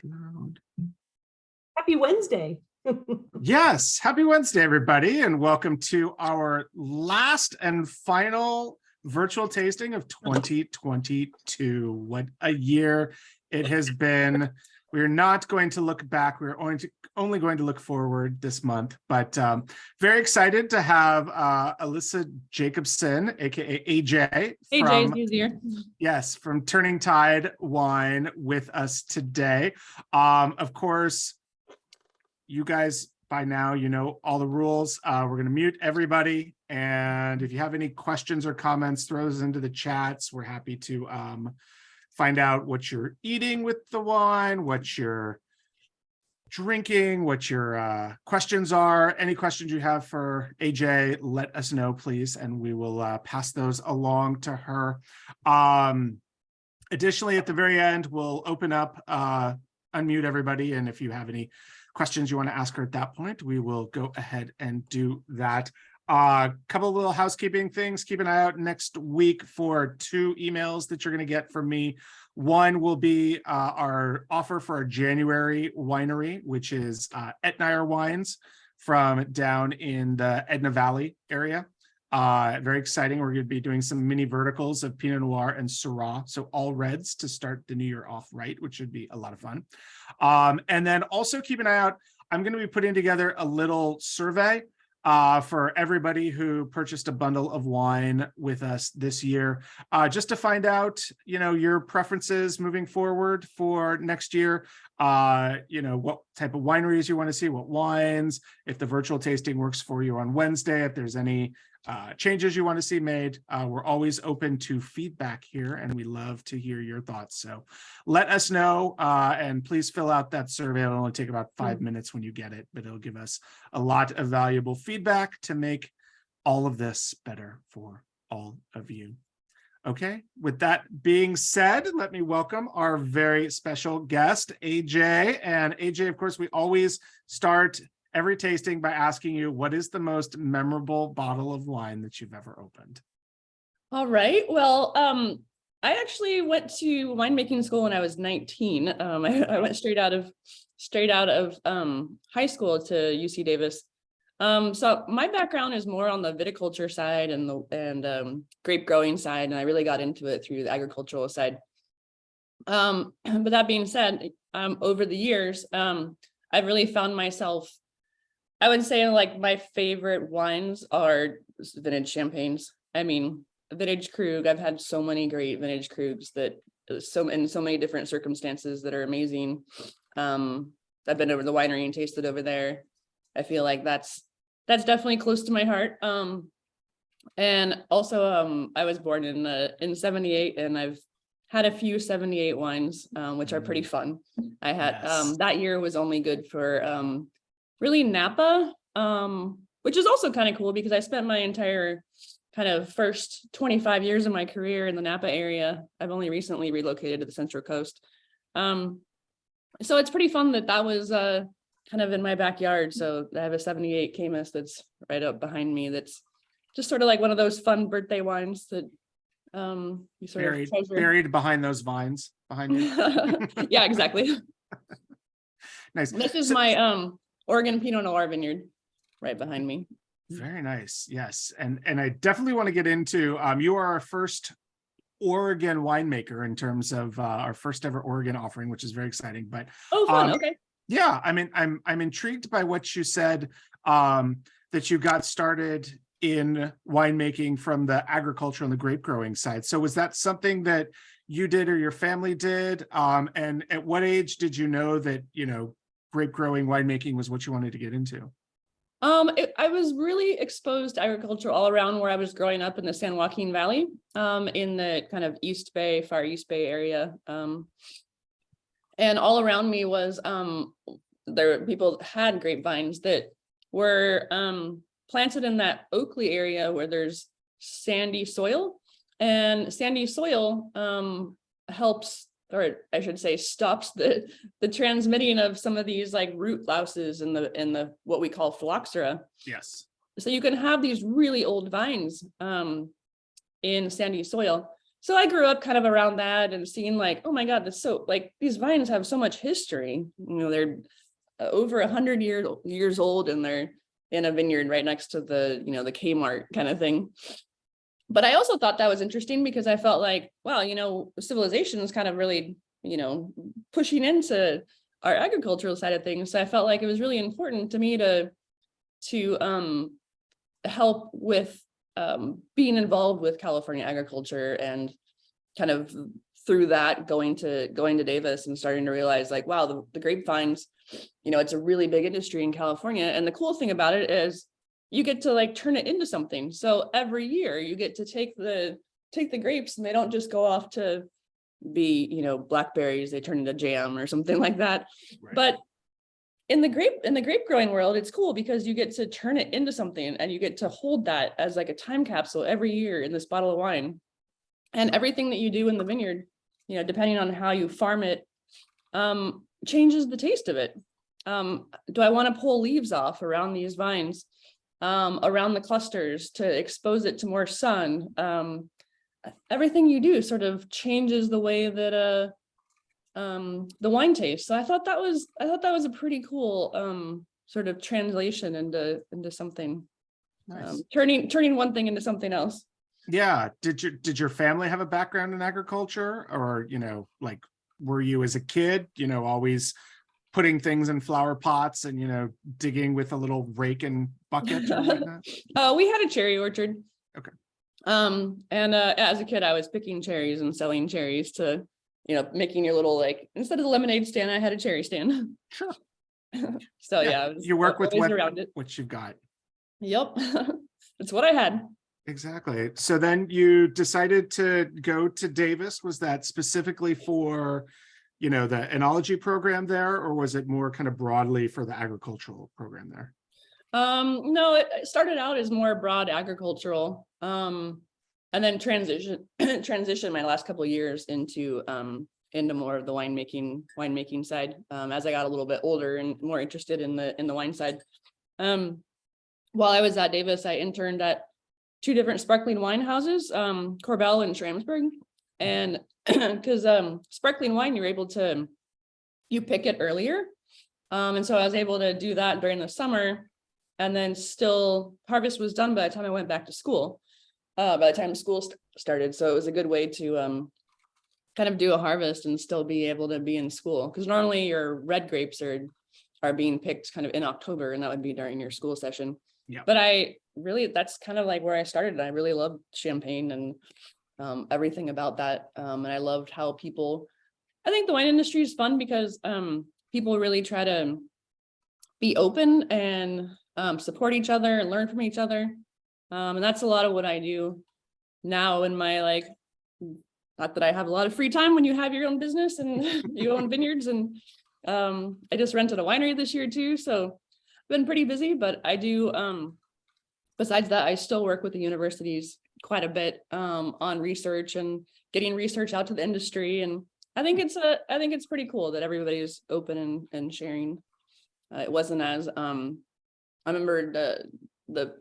around. Happy Wednesday. Yes, happy Wednesday, everybody, and welcome to our last and final virtual tasting of 2022. What a year it has been. We're not going to look back. We're only going to look forward this month, but very excited to have Alisa Jacobson, aka AJ. AJ is easier. Yes, from Turning Tide Wine with us today. Of course, you guys by now, you know all the rules. We're going to mute everybody. And if you have any questions or comments, throw those into the chats. We're happy to find out what you're eating with the wine, what you're drinking, what your questions are. Any questions you have for AJ, let us know, please, and we will pass those along to her. Additionally, at the very end, we'll open up, unmute everybody, and if you have any questions you want to ask her at that point, we will go ahead and do that. Couple of little housekeeping things. Keep an eye out next week for 2 emails that you're going to get from me. One will be our offer for our January winery, which is Etnire Wines from down in the Edna Valley area. Very exciting. We're going to be doing some mini verticals of Pinot Noir and Syrah. So all reds to start the new year off right, which should be a lot of fun. And then also keep an eye out. I'm going to be putting together a little survey for everybody who purchased a bundle of wine with us this year, just to find out, you know, your preferences moving forward for next year. You know, what type of wineries you want to see, what wines, if the virtual tasting works for you on Wednesday, if there's any changes you want to see made. We're always open to feedback here, and we love to hear your thoughts. So let us know, and please fill out that survey. It'll only take about 5 minutes when you get it, but it'll give us a lot of valuable feedback to make all of this better for all of you. Okay, with that being said, let me welcome our very special guest, AJ. And AJ, of course, we always start every tasting by asking you, what is the most memorable bottle of wine that you've ever opened? All right. Well, I actually went to winemaking school when I was 19. I went straight out of high school to UC Davis. So my background is more on the viticulture side and grape growing side, and I really got into it through the agricultural side. But that being said, over the years, I've really found myself, I would say, like, my favorite wines are vintage champagnes. I mean, vintage Krug. I've had so many great vintage Krugs that in so many different circumstances that are amazing. I've been over the winery and tasted over there. I feel like that's definitely close to my heart. And also, I was born in 78, and I've had a few 78 wines, which are pretty fun. I had that year was only good for really Napa, which is also kind of cool because I spent my entire kind of first 25 years of my career in the Napa area. I've only recently relocated to the Central Coast. So it's pretty fun that was kind of in my backyard. So I have a 78 Caymus that's right up behind me. That's just sort of like one of those fun birthday wines that you sort of treasure. Buried behind those vines behind you. Yeah, exactly. Nice. This is my Oregon Pinot Noir vineyard right behind me. Very nice. Yes. And I definitely want to get into, you are our first Oregon winemaker in terms of our first ever Oregon offering, which is very exciting. But oh, fun. Okay. Yeah, I mean, I'm intrigued by what you said, that you got started in winemaking from the agriculture and the grape growing side. So was that something that you did or your family did? And at what age did you know that, you know, grape growing winemaking was what you wanted to get into? I was really exposed to agriculture all around where I was growing up in the San Joaquin Valley, in the kind of Far East Bay area. And all around me was, people had grapevines that were planted in that Oakley area where there's sandy soil, and sandy soil helps, or I should say stops the transmitting of some of these like root louses in the what we call phylloxera. Yes. So you can have these really old vines in sandy soil. so I grew up kind of around that and seeing like, oh my God, that's so like these vines have so much history. They're over 100 years old, and they're in a vineyard right next to the, the Kmart kind of thing. But I also thought that was interesting because I felt like, wow, civilization is kind of really, pushing into our agricultural side of things. So I felt like it was really important to me to help with being involved with California agriculture, and kind of through that going to Davis and starting to realize like, wow, the grapevines, it's a really big industry in California. And the cool thing about it is you get to like turn it into something. So every year you get to take the grapes, and they don't just go off to be, blackberries, they turn into jam or something like that. Right. But in the grape growing world, it's cool because you get to turn it into something, and you get to hold that as like a time capsule every year in this bottle of wine. And everything that you do in the vineyard, depending on how you farm it, changes the taste of it. Do I want to pull leaves off around these vines, around the clusters to expose it to more sun? Everything you do sort of changes the way that the wine tastes. So I thought that was a pretty cool sort of translation into something. Nice. Turning one thing into something else. Yeah. Did your family have a background in agriculture, or like were you as a kid always putting things in flower pots and digging with a little rake and bucket or whatnot? We had a cherry orchard. Okay. And as a kid, I was picking cherries and selling cherries to, making your little, like, instead of the lemonade stand, I had a cherry stand. Sure. So yeah, you work with what you've got. Yep. That's what I had. Exactly. So then you decided to go to Davis. Was that specifically for, the enology program there, or was it more kind of broadly for the agricultural program there? No, it started out as more broad agricultural, and then transition my last couple of years into more of the winemaking side, as I got a little bit older and more interested in the wine side. While I was at Davis, I interned at 2 different sparkling wine houses, Korbel and Schramsberg. And because sparkling wine, you pick it earlier. And so I was able to do that during the summer, and then still harvest was done by the time I went back to school, by the time school started. So it was a good way to kind of do a harvest and still be able to be in school. Because normally your red grapes are being picked kind of in October, and that would be during your school session. Yeah. But that's kind of like where I started. I really loved Champagne and everything about that. And I loved how I think the wine industry is fun because people really try to be open and support each other and learn from each other. And that's a lot of what I do now in my, not that I have a lot of free time when you have your own business and you own vineyards. And I just rented a winery this year too. So I've been pretty busy, but I do, besides that, I still work with the universities quite a bit on research and getting research out to the industry. And I think it's pretty cool that everybody's open and sharing. It wasn't as, I remember the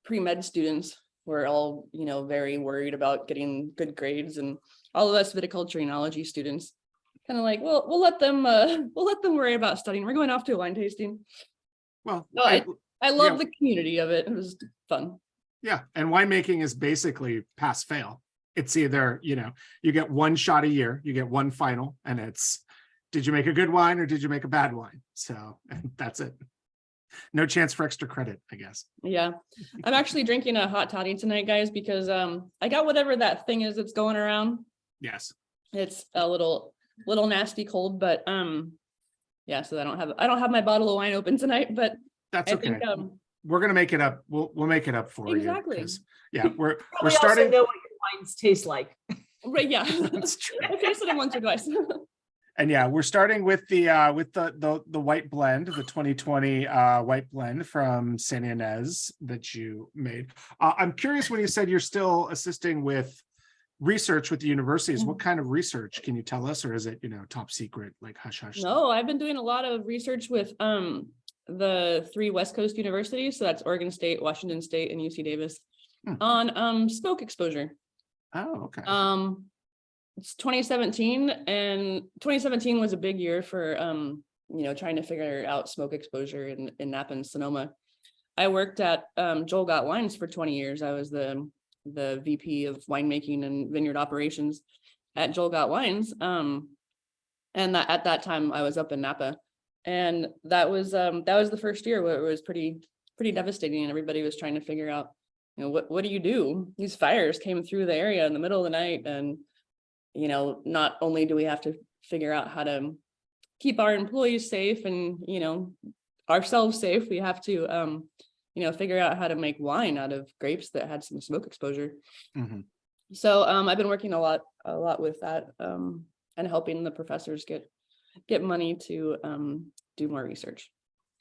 pre-med students were all, very worried about getting good grades, and all of us viticulture enology students kind of like, well, we'll let them worry about studying. We're going off to a wine tasting. Well, no, I love the community of it. It was fun. Yeah. And winemaking is basically pass fail. It's either, you get one shot a year, you get one final, and it's, did you make a good wine or did you make a bad wine? So that's it. No chance for extra credit, I guess. Yeah. I'm actually drinking a hot toddy tonight, guys, because I got whatever that thing is that's going around. Yes. It's a little nasty cold, but yeah, so I don't have my bottle of wine open tonight, but that's okay. I think, we're gonna make it up. We'll make it up for exactly. you. Yeah, we're we starting. Also know what your wines taste like. Right. Yeah. That's true. I tasted them once or twice. And yeah, we're starting with the white blend, the 2020 white blend from Santa Ynez that you made. I'm curious, when you said you're still assisting with research with the universities, what kind of research can you tell us, or is it top secret, like hush hush? No, I've been doing a lot of research with the 3 West Coast universities, so that's Oregon State, Washington State, and UC Davis, on smoke exposure. Oh, okay. it's 2017, and 2017 was a big year for trying to figure out smoke exposure in Napa and Sonoma. I worked at Joel Got Wines for 20 years. I was the VP of winemaking and vineyard operations at Joel Got Wines. And at that time I was up in Napa, and that was the first year where it was pretty devastating, and everybody was trying to figure out, what do you do? These fires came through the area in the middle of the night, and not only do we have to figure out how to keep our employees safe and ourselves safe, we have to figure out how to make wine out of grapes that had some smoke exposure. Mhm. So I've been working a lot with that, and helping the professors get money to do more research.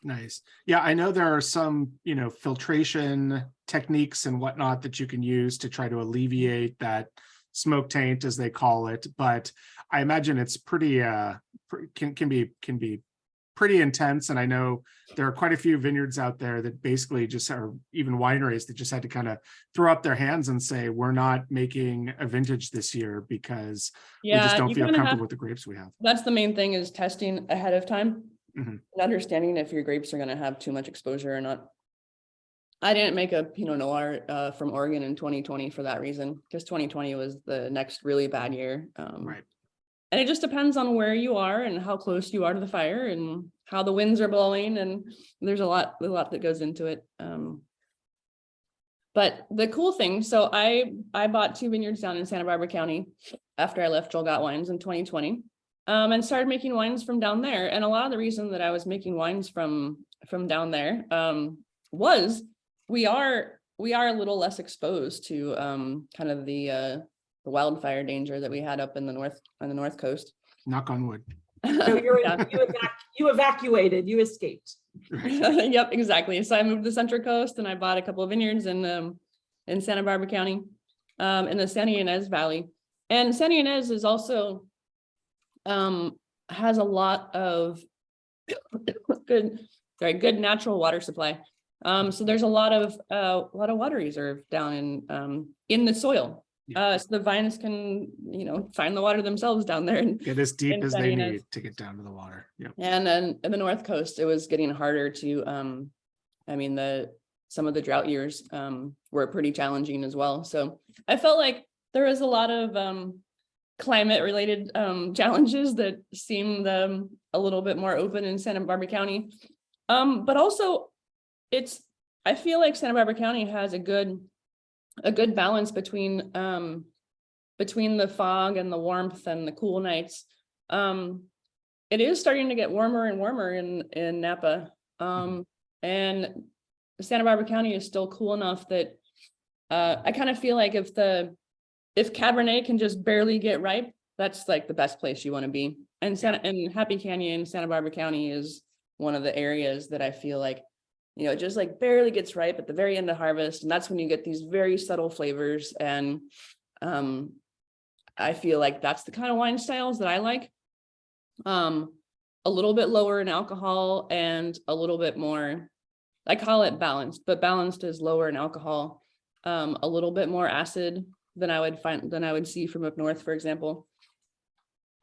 Nice. Yeah, I know there are some, filtration techniques and whatnot that you can use to try to alleviate that smoke taint, as they call it. But I imagine it's pretty can be pretty intense. And I know there are quite a few vineyards out there that basically just are, even wineries that just had to kind of throw up their hands and say, we're not making a vintage this year because we just don't feel comfortable with the grapes we have. That's the main thing, is testing ahead of time. Mhm. And understanding if your grapes are going to have too much exposure or not. I didn't make a Pinot Noir from Oregon in 2020 for that reason, because 2020 was the next really bad year. Right. And it just depends on where you are and how close you are to the fire and how the winds are blowing, and there's a lot that goes into it. But the cool thing, so I bought 2 vineyards down in Santa Barbara County after I left Joel Got Wines in 2020. And started making wines from down there. And a lot of the reason that I was making wines from down there was we are a little less exposed to kind of the wildfire danger that we had up in the north coast. Knock on wood. So you evacuated, you escaped. Yep, exactly. So I moved to the Central Coast, and I bought a couple of vineyards in Santa Barbara County, in the Santa Ynez Valley. And Santa Ynez is also has a lot of good natural water supply. So there's a lot of water reserve down in the soil. So the vines can, find the water themselves down there and get as deep as they need to get down to the water. Yep. And then in the North Coast, it was getting harder to, some of the drought years were pretty challenging as well. So I felt like there was a lot of climate related challenges that seemed a little bit more open in Santa Barbara County. But also I feel like Santa Barbara County has a good balance between the fog and the warmth and the cool nights. It is starting to get warmer and warmer in Napa. And Santa Barbara County is still cool enough that I kind of feel like if Cabernet can just barely get ripe, that's like the best place you want to be. And Happy Canyon, Santa Barbara County is one of the areas that I feel like, it just like barely gets ripe at the very end of harvest. And that's when you get these very subtle flavors. And I feel like that's the kind of wine styles that I like. A little bit lower in alcohol and a little bit more, I call it balanced, but balanced is lower in alcohol, a little bit more acid than I would see from up north, for example.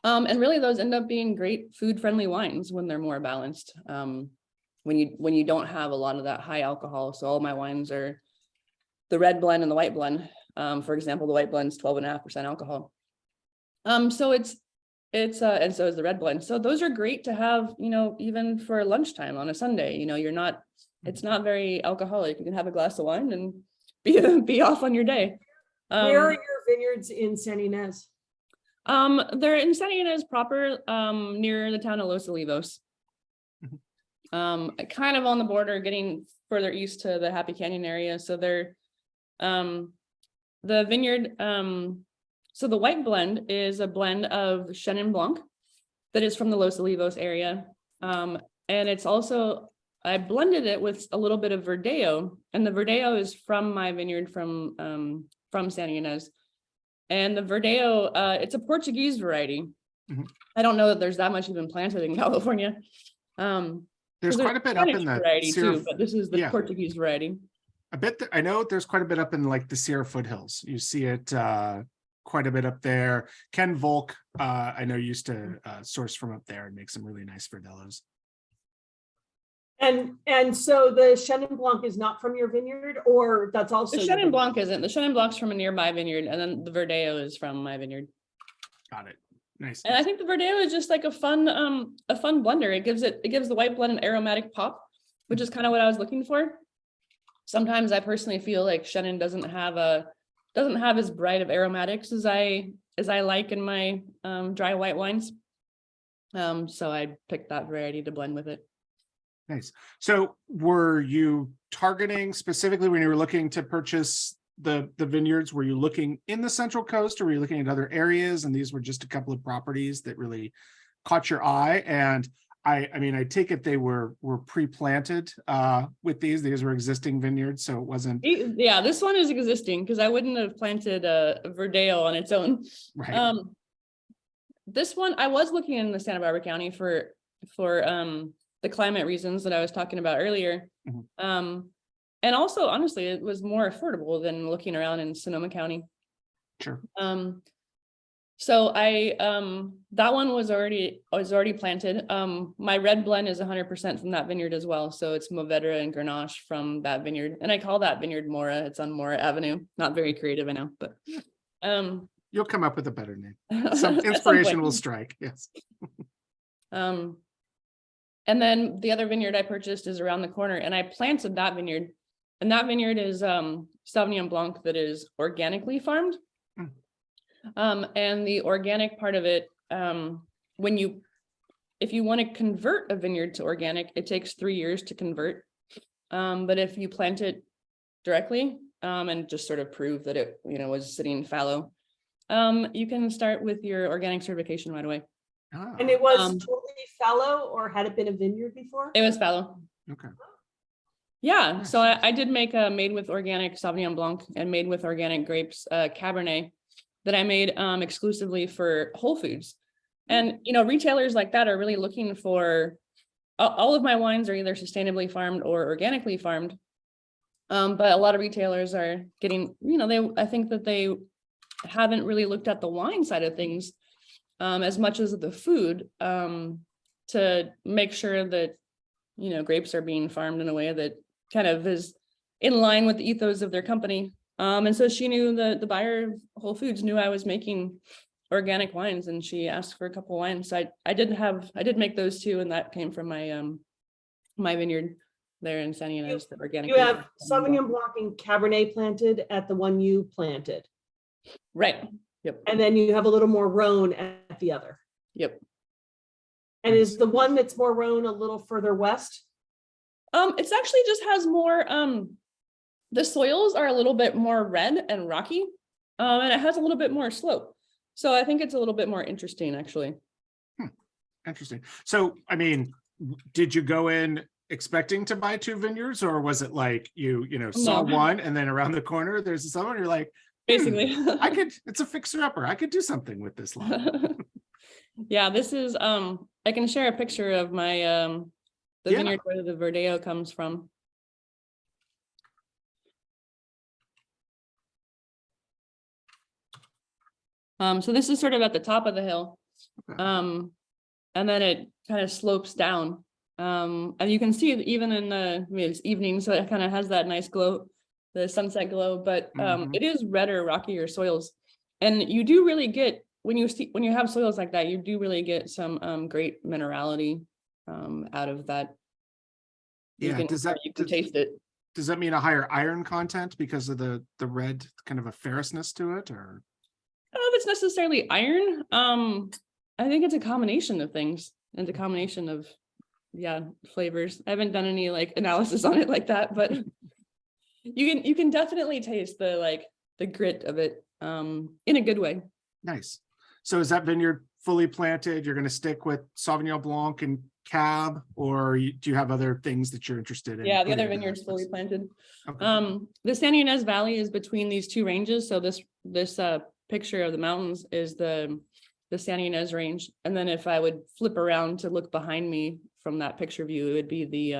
And really those end up being great food friendly wines when they're more balanced. When you don't have a lot of that high alcohol. So all my wines are the red blend and the white blend. For example, the white blend is 12.5% alcohol. So it's and so is the red blend. So those are great to have, even for lunchtime on a Sunday. It's not very alcoholic. You can have a glass of wine and be off on your day. Where are your vineyards in Santa Ynez? They're in Santa Ynez proper, near the town of Los Olivos. Kind of on the border, getting further east to the Happy Canyon area. So they're the vineyard. So the white blend is a blend of Chenin Blanc that is from the Los Olivos area. And it's also, I blended it with a little bit of Verdelho, and the Verdelho is from my vineyard from Santa Ynez. And the Verdelho, it's a Portuguese variety. I don't know that there's that much even planted in California. There's quite a bit up in the variety too, but this is the Portuguese variety. I know there's quite a bit up in like the Sierra foothills. You see it quite a bit up there. Ken Volk, I know used to source from up there and make some really nice Verdelhos. And so the Chenin Blanc is not from your vineyard, or that's also The your Chenin vineyard? Blanc isn't. The Chenin Blanc's from a nearby vineyard, and then the Verdelho is from my vineyard. Got it. Nice. And I think the Verdelho is just like a fun blender. It gives the white blend an aromatic pop, which is kind of what I was looking for. Sometimes I personally feel like Chenin doesn't have as bright of aromatics as I like in my dry white wines. So I picked that variety to blend with it. Nice. So were you targeting specifically when you were looking to purchase the vineyards? Were you looking in the Central Coast, or were you looking at other areas? And these were just a couple of properties that really caught your eye. And I mean, I take it they were pre-planted with these. These were existing vineyards, so it wasn't. Yeah, this one is existing because I wouldn't have planted a Verdelho on its own. Right. This one I was looking in the Santa Barbara County for the climate reasons that I was talking about earlier. Mm-hmm. And also, honestly, it was more affordable than looking around in Sonoma County. Sure. So that one was already planted. My red blend is 100% from that vineyard as well. So it's Mourvedre and Grenache from that vineyard. And I call that vineyard Mora. It's on Mora Avenue. Not very creative, I know, but you'll come up with a better name. Some inspiration will strike. Yes. And then the other vineyard I purchased is around the corner, and I planted that vineyard. And that vineyard is Sauvignon Blanc that is organically farmed. And the organic part of it, if you want to convert a vineyard to organic, it takes 3 years to convert. But if you plant it directly and just sort of prove that it, was sitting fallow, you can start with your organic certification right away. Oh, And it was totally fallow, or had it been a vineyard before? It was fallow. okay. Yeah, Nice. so I did make a made with organic Sauvignon Blanc and made with organic grapes Cabernet that I made exclusively for Whole Foods. And, retailers like that are really looking for, all of my wines are either sustainably farmed or organically farmed. But a lot of retailers are getting, I think that they haven't really looked at the wine side of things as much as the food to make sure that, grapes are being farmed in a way that kind of is in line with the ethos of their company. And so she knew the buyer of Whole Foods knew I was making organic wines, and she asked for a couple wines. So I did make those too, and that came from my my vineyard there in Santa Ynez, the organic. You have Sauvignon Blanc and Cabernet planted at the one you planted. Right. Yep. And then you have a little more Rhone at the other. Yep. And is the one that's more Rhone a little further west? It's actually just has more, the soils are a little bit more red and rocky, and it has a little bit more slope. So I think it's a little bit more interesting, actually. Interesting. So, I mean, did you go in expecting to buy 2 vineyards, or was it like you saw No. one and then around the corner there's this other one, you're like, Basically. it's a fixer-upper. I could do something with this lot. Yeah, this is, I can share a picture of my, the Yeah. vineyard where the Verdelho comes from. So this is sort of at the top of the hill. Okay. And then it kind of slopes down. And you can see it even in it's evening, so it kind of has that nice glow, the sunset glow, but Mhm. it is redder, rockier soils. And you do really get, when you have soils like that, you do really get some great minerality out of that. You Yeah, can taste it. does that mean a higher iron content because of the red, kind of a ferrousness to it, or? I don't know if it's necessarily iron. I think it's a combination of things. It's a combination of, flavors. I haven't done any analysis on it like that, but you can definitely taste the grit of it in a good way. Nice. So is that vineyard fully planted? You're going to stick with Sauvignon Blanc and Cab, or do you have other things that you're interested in? Yeah, the other putting into vineyard's this fully mix? planted. Okay. The Santa Ynez Valley is between these two ranges. So this picture of the mountains is the Santa Ynez range. And then if I would flip around to look behind me from that picture view, it would be the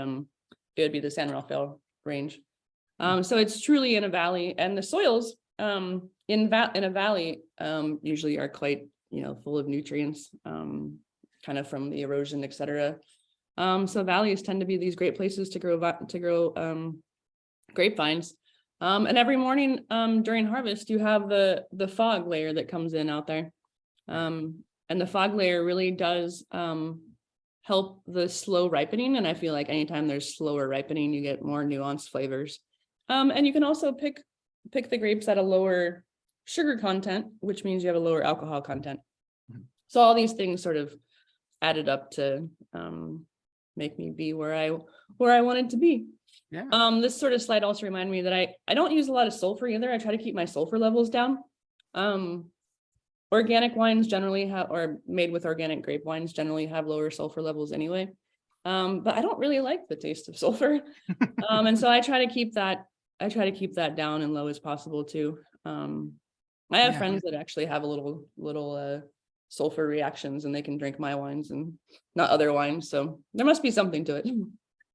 San Rafael range. So it's truly in a valley, and the soils in a valley usually are quite, full of nutrients, kind of from the erosion, etc. So valleys tend to be these great places to grow grapevines. And every morning during harvest, you have the fog layer that comes in out there. And the fog layer really does help the slow ripening. And I feel like anytime there's slower ripening, you get more nuanced flavors. And you can also pick the grapes at a lower sugar content, which means you have a lower alcohol content. So all these things sort of added up to make me be where I wanted to be. Yeah. This sort of slide also reminded me that I don't use a lot of sulfur either. I try to keep my sulfur levels down. Organic wines generally have, or made with organic grape wines generally have lower sulfur levels anyway. But I don't really like the taste of sulfur. And so I try to keep that down and low as possible too. I have friends that actually have a little sulfur reactions, and they can drink my wines and not other wines. So there must be something to it.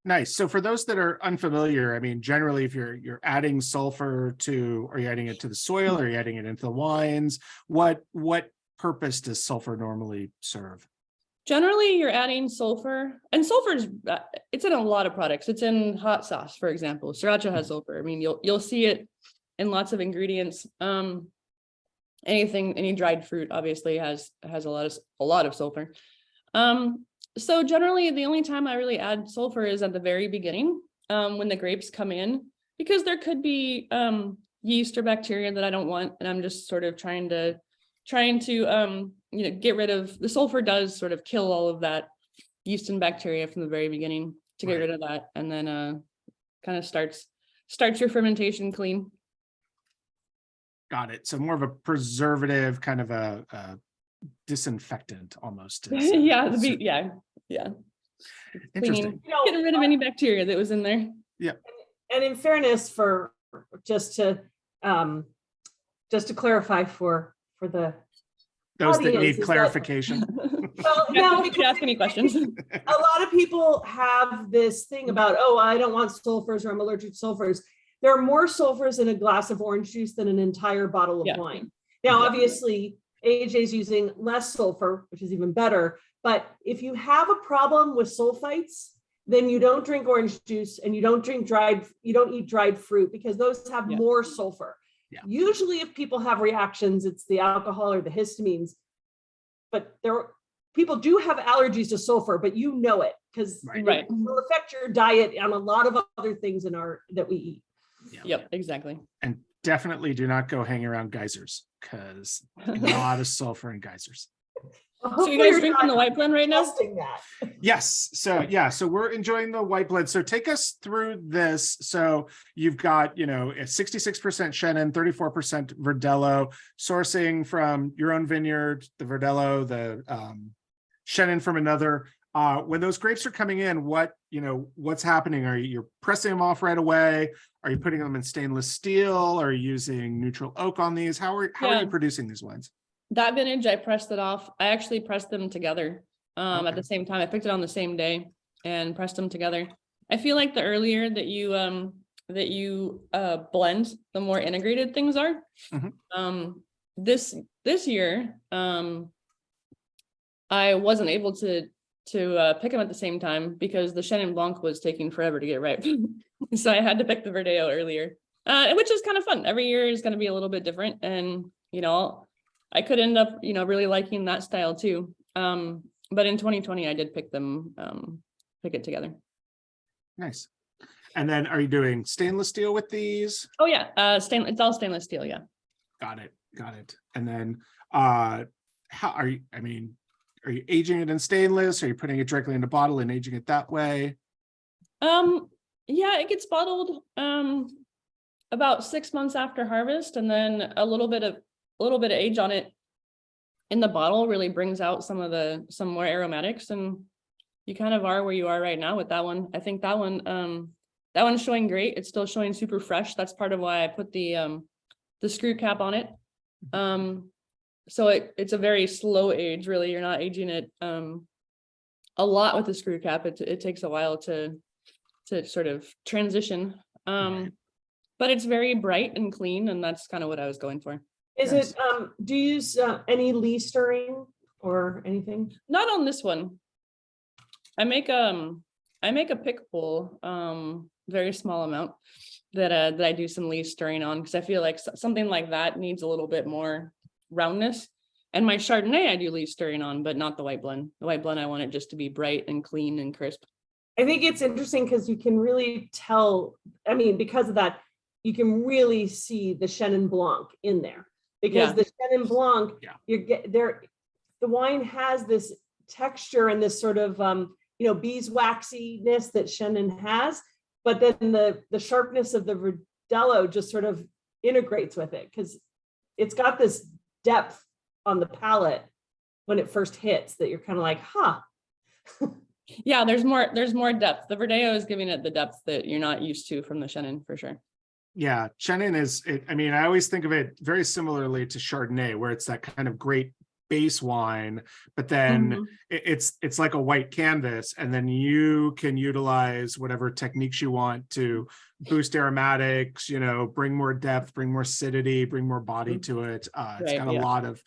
Nice. So for those that are unfamiliar, I mean, generally, if you're adding sulfur are you adding it to the soil, or are you adding it into the wines? What purpose does sulfur normally serve? Generally, you're adding sulfur, and sulfur is it's in a lot of products. It's in hot sauce, for example. Sriracha has sulfur. I mean, you'll see it in lots of ingredients. Any dried fruit obviously has a lot of sulfur. So generally, the only time I really add sulfur is at the very beginning, when the grapes come in, because there could be yeast or bacteria that I don't want, and I'm just sort of trying to get rid of the sulfur. Does sort of kill all of that yeast and bacteria from the very beginning to get rid of that, and then kind of starts your fermentation clean. Got it. So more of a preservative, kind of a disinfectant almost. Yeah. Interesting. Getting rid of any bacteria that was in there. Yeah. And in fairness, for just to clarify for the those that audience, need clarification. Well, now, you can ask any questions. A lot of people have this thing about, oh, I don't want sulfurs, or I'm allergic to sulfurs. There are more sulfurs in a glass of orange juice than an entire bottle of wine. Now, obviously, AJ's using less sulfur, which is even better. But if you have a problem with sulfites, then you don't drink orange juice, and you don't eat dried fruit, because those have more sulfur. Yeah. Usually if people have reactions, it's the alcohol or the histamines, but people do have allergies to sulfur, but you know it, because it will affect your diet on a lot of other things that we eat. Yeah. Yep, exactly. And definitely do not go hang around geysers, because a lot of sulfur in geysers. So you guys drinking the white blend right now? That. Yes. So we're enjoying the white blend. So take us through this. So you've got, a 66% Chenin, 34% Verdelho, sourcing from your own vineyard, the Verdelho, the Chenin from another. When those grapes are coming in, what's happening? Are you're pressing them off right away? Are you putting them in stainless steel? Are you using neutral oak on these? How are you producing these wines? That vintage, I pressed it off. I actually pressed them together at the same time. I picked it on the same day and pressed them together. I feel like the earlier that you blend, the more integrated things are. Mm-hmm. This year, I wasn't able to pick them at the same time because the Chenin Blanc was taking forever to get ripe. So I had to pick the Verdelho earlier, which is kind of fun. Every year is going to be a little bit different, and I could end up, really liking that style too. But in 2020, I did pick it together. Nice. And then are you doing stainless steel with these? Oh yeah. It's all stainless steel. Yeah. Got it. And then, how are you aging it in stainless? Are you putting it directly in a bottle and aging it that way? Yeah, it gets bottled, about 6 months after harvest, and then a little bit of age on it in the bottle really brings out some more aromatics, and you kind of are where you are right now with that one. I think that one's showing great. It's still showing super fresh. That's part of why I put the screw cap on it. So it's a very slow age, really. You're not aging it a lot with the screw cap. It takes a while to sort of transition. But but it's very bright and clean, and that's kind of what I was going for. Is Nice. it, do you use any lee stirring or anything? Not on this one. I make a pick bowl, very small amount that I do some lee stirring on, because I feel like something like that needs a little bit more roundness. And my Chardonnay I do lee stirring on, but not the white blend. The white blend I want it just to be bright and clean and crisp. I think it's interesting because you can really tell, I mean, because of that, you can really see the Chenin Blanc in there. Because the Chenin Blanc, the wine has this texture and this sort of beeswaxiness that Chenin has, but then the sharpness of the Verdelho just sort of integrates with it, because it's got this depth on the palate when it first hits that you're kind of like, huh. Yeah, there's more depth. The Verdelho is giving it the depth that you're not used to from the Chenin, for sure. Yeah, Chenin is, I always think of it very similarly to Chardonnay, where it's that kind of great base wine, but then it's like a white canvas, and then you can utilize whatever techniques you want to boost aromatics, bring more depth, bring more acidity, bring more body to it. It's got a lot of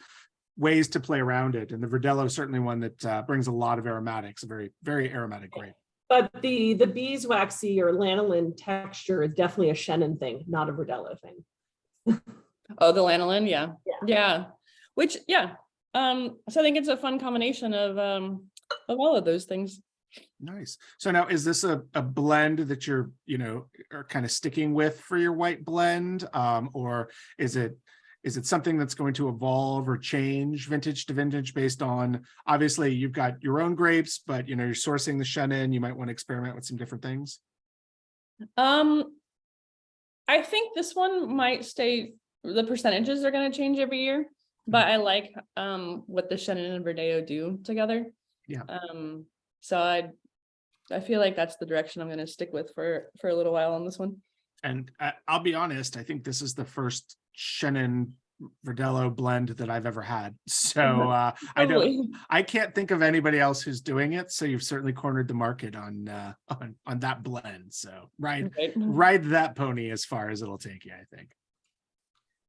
ways to play around it, and the Verdelho is certainly one that brings a lot of aromatics, a very, very aromatic grape. But the beeswaxy or lanolin texture is definitely a Chenin thing, not a Verdelho thing. Oh, the lanolin, yeah. Which, so I think it's a fun combination of all of those things. Nice. So now, is this a blend that you're, are kind of sticking with for your white blend, or is it something that's going to evolve or change vintage to vintage based on, obviously you've got your own grapes, but you're sourcing the Chenin, you might want to experiment with some different things? I think this one might stay, the percentages are going to change every year, but I like what the Chenin and Verdelho do together. Yeah. So I feel like that's the direction I'm going to stick with for a little while on this one. And I'll be honest, I think this is the first Chenin Verdelho blend that I've ever had. So I can't think of anybody else who's doing it. So you've certainly cornered the market on that blend. So ride that pony as far as it'll take you, I think.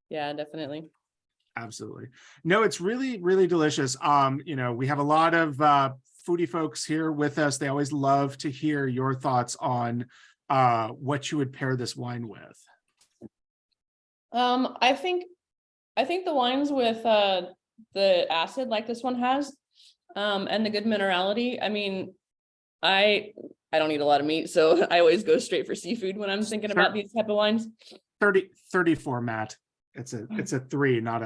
Yeah, definitely. Absolutely. No, it's really, really delicious. We have a lot of foodie folks here with us. They always love to hear your thoughts on what you would pair this wine with. I think the wines with the acid like this one has, and the good minerality. I mean, I don't eat a lot of meat, so I always go straight for seafood when I'm thinking about these type of wines. 34, Matt. It's a 3, not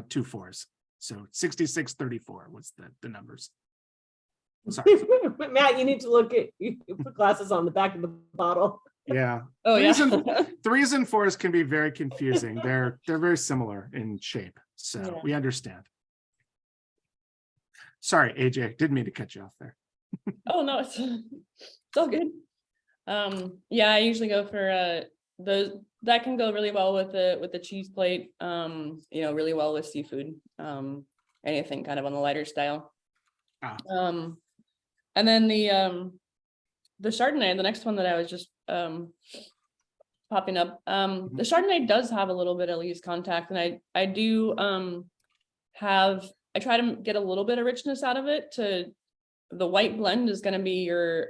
2 4s. So 6634 was the numbers. Sorry. Matt, you need to you put glasses on the back of the bottle. Yeah. Oh, yeah. 3s and 4s can be very confusing. They're very similar in shape. So we understand. Sorry, AJ, didn't mean to cut you off there. Oh, no, it's all good. I usually go for those that can go really well with the cheese plate, really well with seafood, anything kind of on the lighter style. And then the Chardonnay, the next one that I was just popping up, the Chardonnay does have a little bit of lees contact, and I do I try to get a little bit of richness out of it. The white blend is going to be your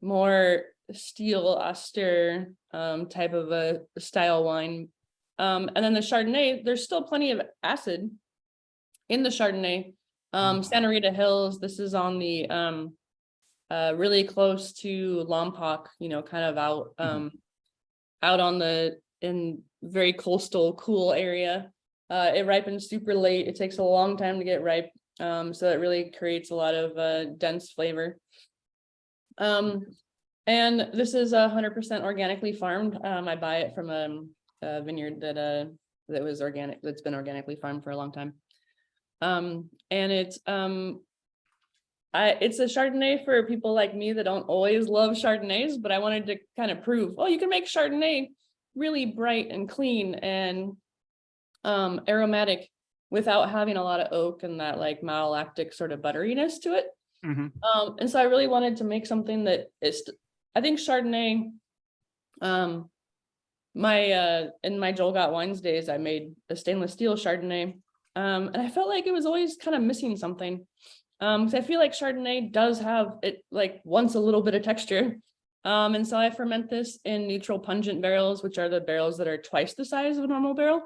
more steel austere type of a style wine, and then the Chardonnay, there's still plenty of acid in the Chardonnay. Santa Rita Hills, this is on the really close to Lompoc, kind of out on in very coastal, cool area. It ripens super late. It takes a long time to get ripe, so it really creates a lot of dense flavor. And this is 100% organically farmed. I buy it from a vineyard that was organic, that's been organically farmed for a long time. And it's a Chardonnay for people like me that don't always love Chardonnays, but I wanted to kind of prove, you can make Chardonnay really bright and clean and aromatic without having a lot of oak and that like malolactic sort of butteriness to it. And so I really wanted to make something that is, I think Chardonnay in my Joel Got Wines days, I made a stainless steel Chardonnay. And I felt like it was always kind of missing something. Because I feel like Chardonnay does have, it like wants a little bit of texture. And so I ferment this in neutral pungent barrels, which are the barrels that are twice the size of a normal barrel.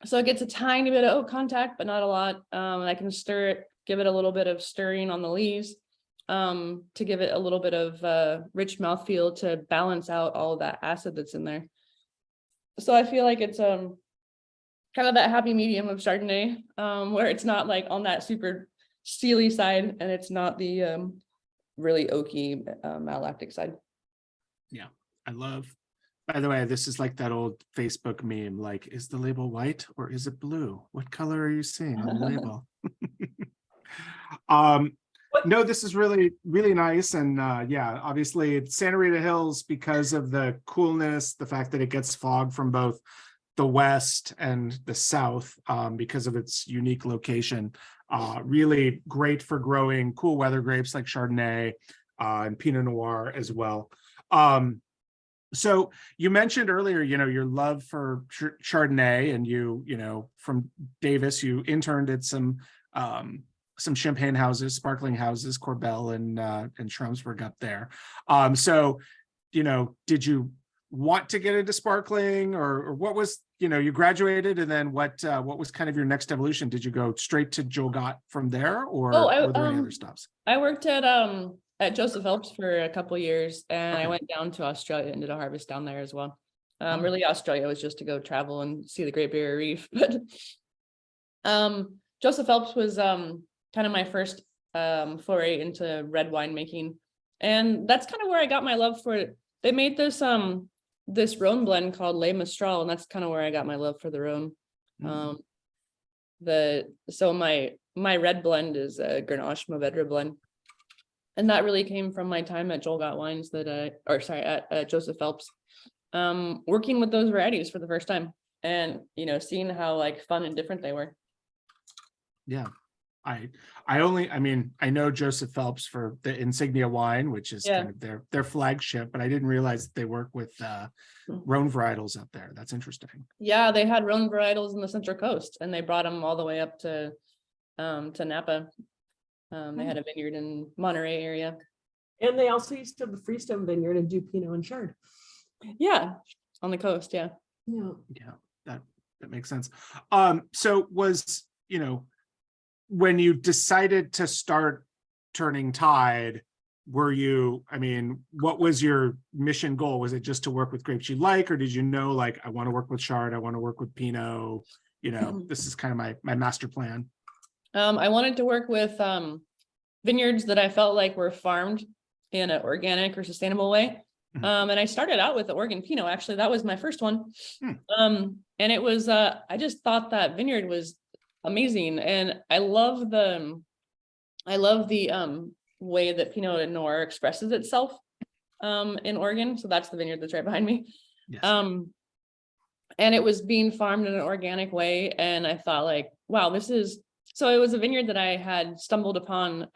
So it gets a tiny bit of oak contact, but not a lot. And I can stir it, give it a little bit of stirring on the lees, to give it a little bit of rich mouthfeel to balance out all of that acid that's in there. So I feel like it's kind of that happy medium of Chardonnay, where it's not like on that super steely side, and it's not the really oaky malolactic side. Yeah, I love. By the way, this is like that old Facebook meme, like, is the label white or is it blue? What color are you seeing on the label? No, this is really, really nice. And yeah, obviously it's Santa Rita Hills because of the coolness, the fact that it gets fog from both the west and the south, because of its unique location. Really great for growing cool weather grapes like Chardonnay and Pinot Noir as well. So you mentioned earlier, your love for Chardonnay, and you from Davis, you interned at some champagne houses, sparkling houses, Corbel and Schramsberg up there. So, did you want to get into sparkling, or what was, you graduated, and then what was kind of your next evolution? Did you go straight to Joel Gott from there, or were there any other stops? I worked at Joseph Phelps for a couple years, and I went down to Australia and did a harvest down there as well. Really, Australia was just to go travel and see the Great Barrier Reef, but Joseph Phelps was kind of my first foray into red winemaking, and that's kind of where I got my love for it. They made this Rhone blend called Les Mistral, and that's kind of where I got my love for the Rhone. So my red blend is a Grenache Mourvedre blend, and that really came from my time at Joel Got Wines at Joseph Phelps, working with those varieties for the first time, and seeing how like fun and different they were. Yeah. I know Joseph Phelps for the Insignia wine, which is kind of their flagship, but I didn't realize that they work with Rhone varietals up there. That's interesting. Yeah, they had Rhone varietals in the Central Coast, and they brought them all the way up to Napa. They had a vineyard in Monterey area, and they also used to have the Freestone vineyard and do Pinot and Chard. Yeah, on the coast. Yeah, that makes sense. So was when you decided to start Turning Tide, what was your mission goal? Was it just to work with grapes you like, or did you know, like, I want to work with Chard, I want to work with Pinot, this is kind of my master plan? I wanted to work with vineyards that I felt like were farmed in an organic or sustainable way. And I started out with the Oregon Pinot. Actually, that was my first one. And it was, I just thought that vineyard was amazing, and I love the way that Pinot Noir expresses itself in Oregon. So that's the vineyard that's right behind me. Yes. And it was being farmed in an organic way, and I thought, like, wow, so it was a vineyard that I had stumbled upon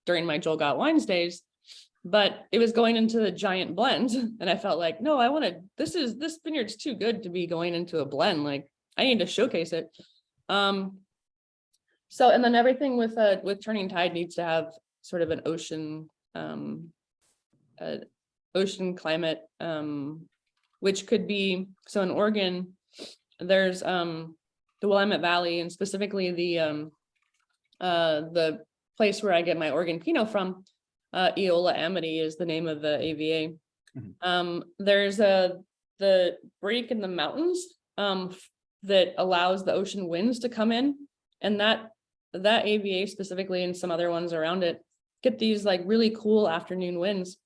during my Joel Got Wines days, but it was going into the giant blend, and I felt like, no, this vineyard's too good to be going into a blend. Like, I need to showcase it. So, and then everything with Turning Tide needs to have sort of an ocean climate, which could be, so in Oregon, there's the Willamette Valley, and specifically the place where I get my Oregon Pinot from, Eola-Amity is the name of the AVA. There's the break in the mountains that allows the ocean winds to come in, and that AVA specifically, and some other ones around it, get these like really cool afternoon winds,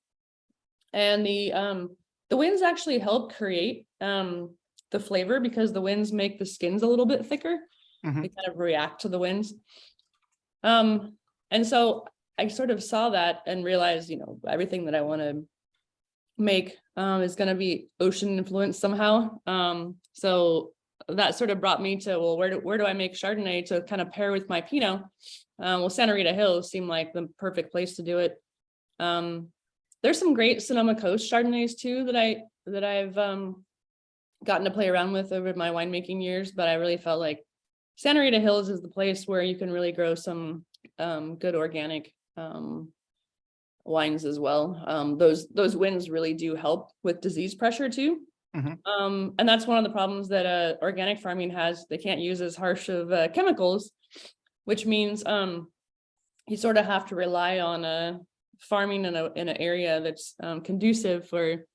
and the winds actually help create the flavor, because the winds make the skins a little bit thicker. They kind of react to the winds, and so I sort of saw that and realized, everything that I want to make is going to be ocean influenced somehow. So that sort of brought me to, well, where do I make Chardonnay to kind of pair with my Pinot? Well, Santa Rita Hills seemed like the perfect place to do it. There's some great Sonoma Coast Chardonnays too that I've gotten to play around with over my winemaking years, but I really felt like Santa Rita Hills is the place where you can really grow some good organic wines as well. Those winds really do help with disease pressure too. And that's one of the problems that organic farming has. They can't use as harsh of chemicals, which means you sort of have to rely on farming in an area that's conducive for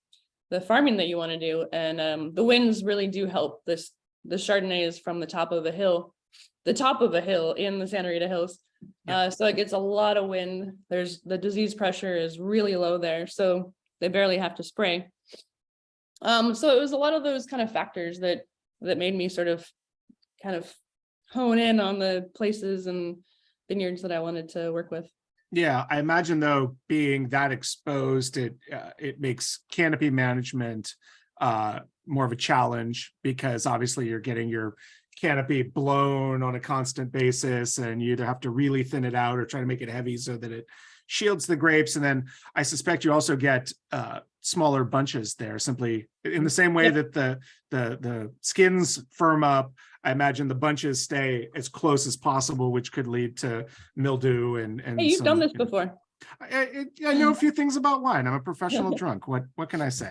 the farming that you want to do. And the winds really do help. The Chardonnay is from the top of a hill in the Santa Rita Hills. So it gets a lot of wind. The disease pressure is really low there, so they barely have to spray. So it was a lot of those kind of factors that made me sort of kind of hone in on the places and vineyards that I wanted to work with. Yeah, I imagine though, being that exposed, it makes canopy management more of a challenge, because obviously you're getting your canopy blown on a constant basis, and you either have to really thin it out or try to make it heavy so that it shields the grapes. And then I suspect you also get smaller bunches there, simply in the same way that the skins firm up. I imagine the bunches stay as close as possible, which could lead to mildew and Hey, you've done this before. I know a few things about wine. I'm a professional drunk. What can I say?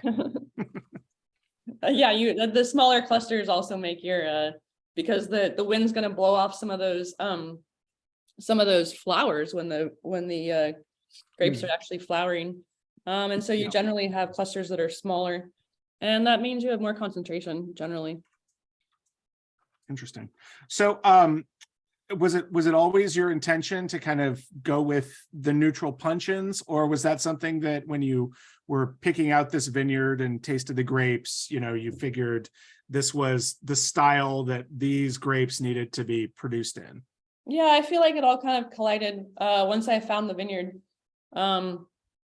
Yeah, the smaller clusters also make your because the wind's going to blow off some of those flowers when the grapes are actually flowering. And so you generally have clusters that are smaller, and that means you have more concentration generally. Interesting. So was it always your intention to kind of go with the neutral puncheons, or was that something that when you were picking out this vineyard and tasted the grapes, you figured this was the style that these grapes needed to be produced in? Yeah, I feel like it all kind of collided once I found the vineyard. And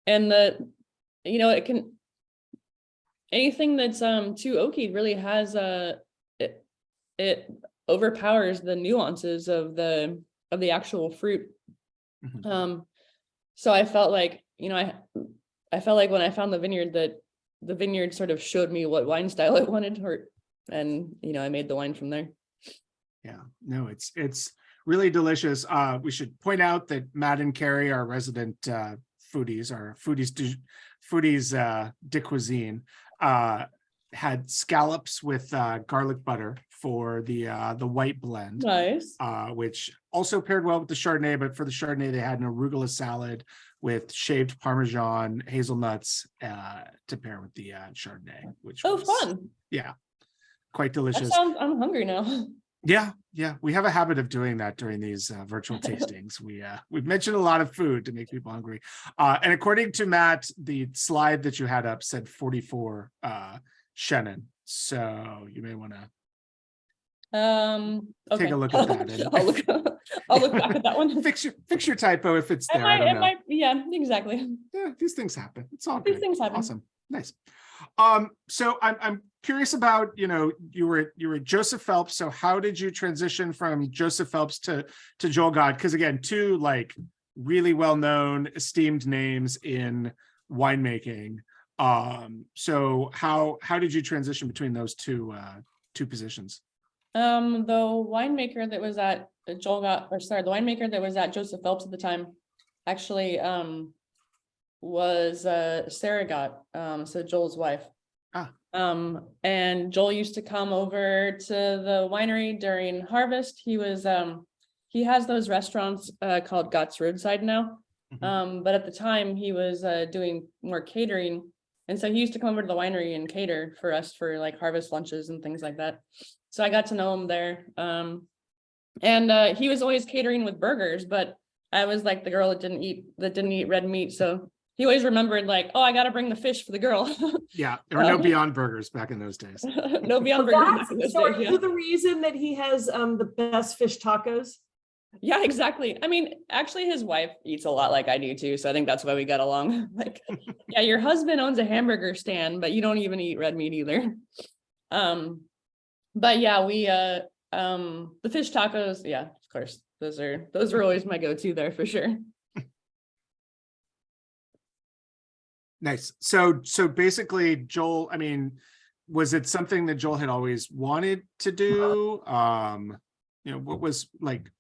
it can, anything that's too oaky really has it overpowers the nuances of the actual fruit. So I felt like, I felt like when I found the vineyard, that the vineyard sort of showed me what wine style I wanted, and I made the wine from there. Yeah, no, it's really delicious. We should point out that Matt and Carrie, our resident foodies de cuisine, had scallops with garlic butter for the white blend. Nice. Which also paired well with the Chardonnay, but for the Chardonnay they had an arugula salad with shaved Parmesan, hazelnuts to pair with the Chardonnay, which was fun. Yeah, quite delicious. I'm hungry now. Yeah, we have a habit of doing that during these virtual tastings. We've mentioned a lot of food to make people hungry. And according to Matt, the slide that you had up said 44 Chenin. So you may want to take a look at that. And I'll look back at that one. fix your typo if it's there. I don't know. Yeah, exactly. Yeah, these things happen. It's all These good. things happen. Awesome. Nice. So I'm curious about, you were at Joseph Phelps. So how did you transition from Joseph Phelps to Joel God? Because again, two like really well-known, esteemed names in winemaking. So how did you transition between those two positions? The winemaker that was at the winemaker that was at Joseph Phelps at the time actually was Sarah Gott, so Joel's wife. And Joel used to come over to the winery during harvest. He has those restaurants called Gott's Roadside now. But at the time he was doing more catering. And so he used to come over to the winery and cater for us for like harvest lunches and things like that. So I got to know him there. And he was always catering with burgers, but I was like the girl that didn't eat red meat. So he always remembered like, oh, I got to bring the fish for the girl. Yeah, there were no Beyond Burgers back in those days. No Beyond Burgers back in those days. So are days, you the reason that he has the best fish tacos? Yeah, exactly. I mean, actually his wife eats a lot like I do too. So I think that's why we got along. Like, yeah, your husband owns a hamburger stand, but you don't even eat red meat either. But yeah, we the fish tacos, yeah, of course. Those are always my go-to there for sure. Nice. So basically, Joel, I mean, was it something that Joel had always wanted to do? What was like,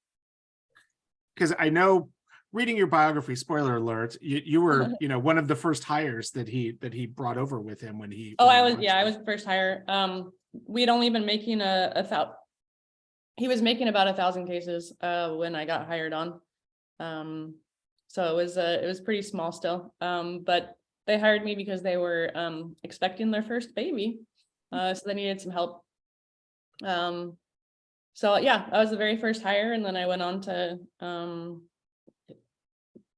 because I know reading your biography, spoiler alert, you were, one of the first hires that he brought over with him when he. Oh, when he I was, launched I it. was the first hire. We'd only been making he was making about 1,000 cases when I got hired on. So it was pretty small still. But they hired me because they were expecting their first baby. So they needed some help. So yeah, I was the very first hire, and then I went on to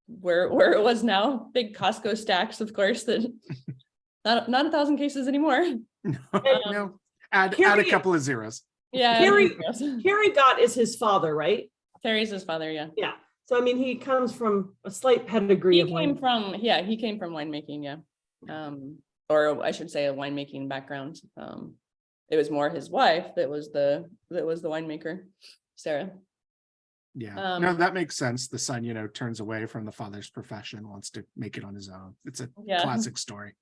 where it was now, big Costco stacks, of course, that not 1,000 cases anymore. No, add a couple of zeros. Yeah. Kerry Gott is his father, right? Terry's his father, yeah. Yeah. So I mean, he comes from a slight pedigree He of came wine. from winemaking, yeah. Or I should say a winemaking background. It was more his wife that was the winemaker, Sarah. Yeah, no, that makes sense. The son, turns away from the father's profession, wants to make it on his own. It's a classic story.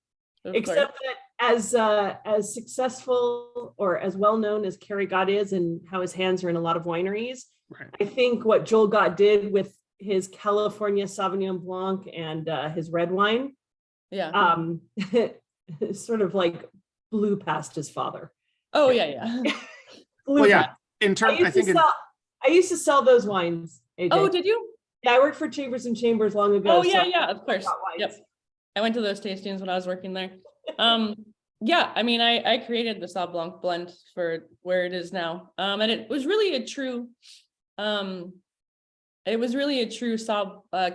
Except that as successful or as well known as Kerry Gott is, and how his hands are in a lot of wineries, right. I think what Joel Gott did with his California Sauvignon Blanc and his red wine, sort of like blew past his father. Oh yeah. Well, yeah. In terms, I used to sell those wines. AJ. Oh, did you? Yeah, I worked for Chambers and Chambers long ago. Oh yeah, of course. Yep. I went to those tastings when I was working there. Yeah, I mean, I created the Sauv Blanc blend for where it is now. And it was really a true Sauv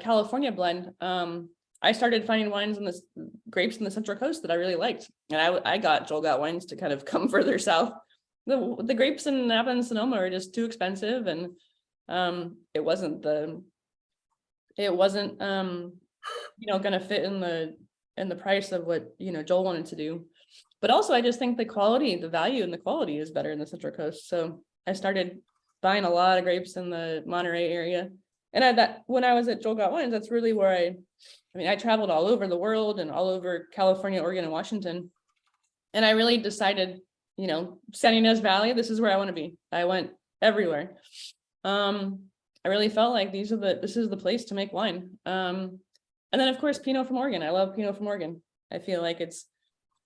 California blend. I started finding wines in the grapes in the Central Coast that I really liked. And I got Joel Gott wines to kind of come further south. The grapes in Napa and Sonoma are just too expensive, and it wasn't gonna fit in the price of what Joel wanted to do. But also I just think the value and the quality is better in the Central Coast. So I started buying a lot of grapes in the Monterey area. And when I was at Joel Gott Wines, that's really where I traveled all over the world and all over California, Oregon, and Washington. And I really decided, Santa Ynez Valley, this is where I want to be. I went everywhere. I really felt like this is the place to make wine. And then of course, Pinot from Oregon. I love Pinot from Oregon. I feel like it's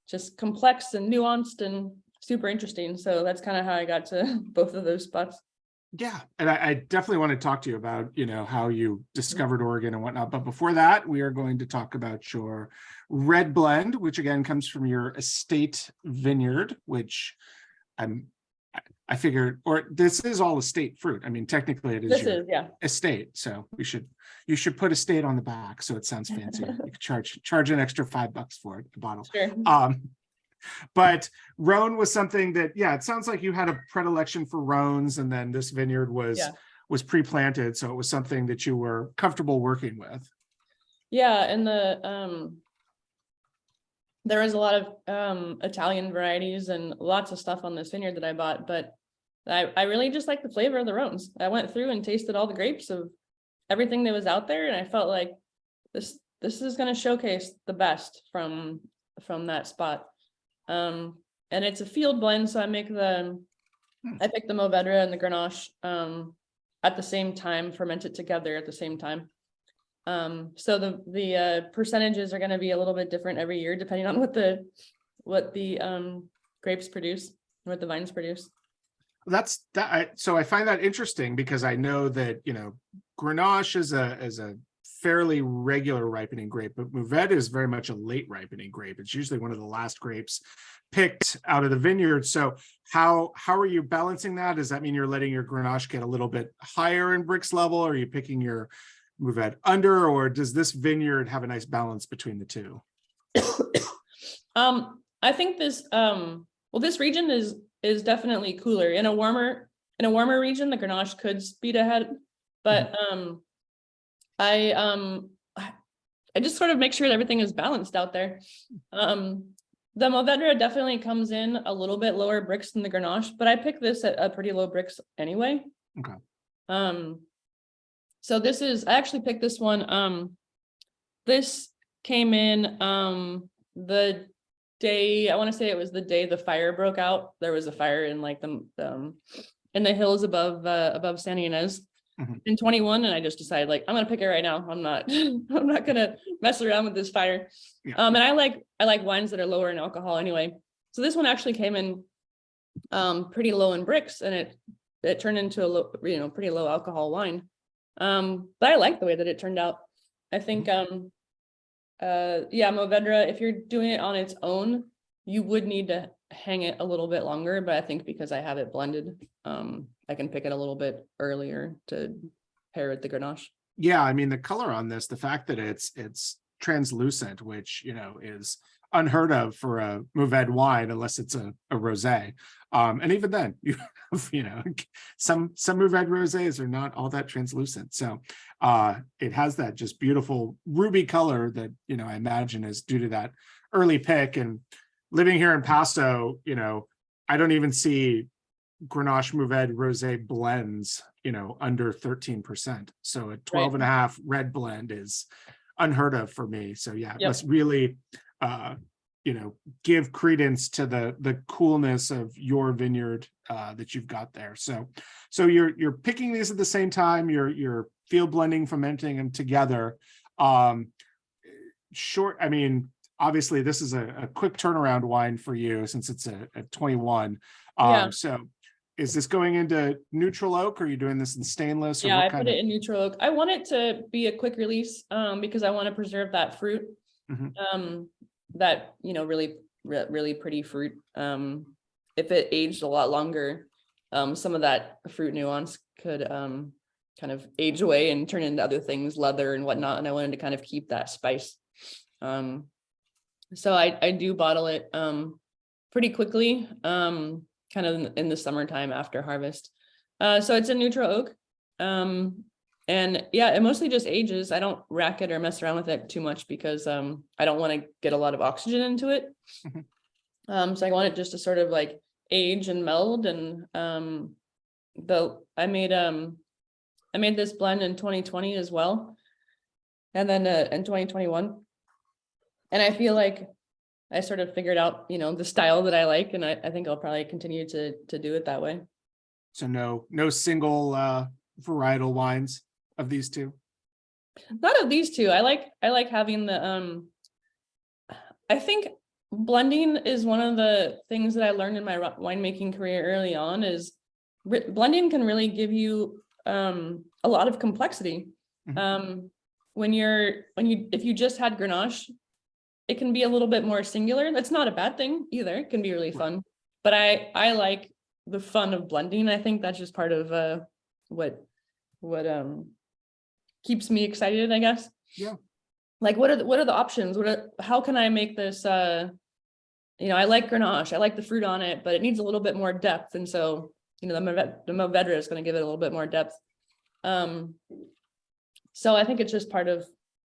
just complex and nuanced and super interesting. So that's kind of how I got to both of those spots. Yeah, and I definitely want to talk to you about, how you discovered Oregon and whatnot. But before that, we are going to talk about your red blend, which again comes from your estate vineyard, which I figured, or this is all estate fruit. I mean, technically it is estate. So you should put estate on the back so it sounds fancy. You could charge an extra $5 for it, a bottle. Sure. But Rhone was something that, it sounds like you had a predilection for Rhones, and then this vineyard was pre-planted, so it was something that you were comfortable working with. Yeah, and there was a lot of Italian varieties and lots of stuff on this vineyard that I bought, but I really just like the flavor of the Rhones. I went through and tasted all the grapes of everything that was out there, and I felt like this is going to showcase the best from that spot. And it's a field blend, so I pick the Mourvedre and the Grenache at the same time, ferment it together at the same time. So the percentages are going to be a little bit different every year depending on what the grapes produce, what the vines produce. So I find that interesting because I know that Grenache is a fairly regular ripening grape, but Mourvedre is very much a late ripening grape. It's usually one of the last grapes picked out of the vineyard. So how are you balancing that? Does that mean you're letting your Grenache get a little bit higher in Brix level? Or are you picking your Mourvedre under, or does this vineyard have a nice balance between the two? I think this region is definitely cooler. In a warmer region, the Grenache could speed ahead, but I just sort of make sure that everything is balanced out there. The Mourvedre definitely comes in a little bit lower Brix than the Grenache, but I picked this at a pretty low Brix anyway. Okay. So I actually picked this one. This came in the day, I want to say it was the day the fire broke out. There was a fire in like the in the hills above Santa Ynez in 21, and I just decided like I'm gonna pick it right now. I'm not I'm not gonna mess around with this fire. And I like wines that are lower in alcohol anyway. So this one actually came in pretty low in bricks, and it turned into a low, pretty low alcohol wine. But I like the way that it turned out. I think Mourvedre, if you're doing it on its own, you would need to hang it a little bit longer, but I think because I have it blended, I can pick it a little bit earlier to pair with the Grenache. Yeah, I mean, the color on this, the fact that it's translucent, which is unheard of for a Mourvedre wine, unless it's a rosé. And even then, some Mourvedre rosés are not all that translucent. So it has that just beautiful ruby color that I imagine is due to that early pick. And living here in Paso, I don't even see Grenache Mourvedre rosé blends, under 13%. So a 12.5 red blend is unheard of for me. So yeah, it must really give credence to the coolness of your vineyard that you've got there. So you're picking these at the same time, you're field blending, fermenting them together. I mean, obviously this is a quick turnaround wine for you since it's a 21. So is this going into neutral oak, or are you doing this in stainless? Or I put it in neutral oak. I want it to be a quick release because I want to preserve that fruit. That really pretty fruit. If it aged a lot longer, some of that fruit nuance could kind of age away and turn into other things, leather and whatnot, and I wanted to kind of keep that spice. So I do bottle it pretty quickly, kind of in the summertime after harvest. So it's a neutral oak. And yeah, it mostly just ages. I don't rack it or mess around with it too much because I don't want to get a lot of oxygen into it. So I want it just to sort of like age and meld. And I made this blend in 2020 as well, and then in 2021. And I feel like I sort of figured out, the style that I like, and I think I'll probably continue to do it that way. So no single varietal wines of these two? Not of these two. I like having the I think blending is one of the things that I learned in my winemaking career early on. Is blending can really give you a lot of complexity. If you just had Grenache, it can be a little bit more singular. That's not a bad thing either. It can be really fun, but I like the fun of blending. I think that's just part of what keeps me excited, I guess. Yeah. Like what are the options? How can I make this I like Grenache, I like the fruit on it, but it needs a little bit more depth. And so, the Mourvedre is going to give it a little bit more depth. So I think it's just part of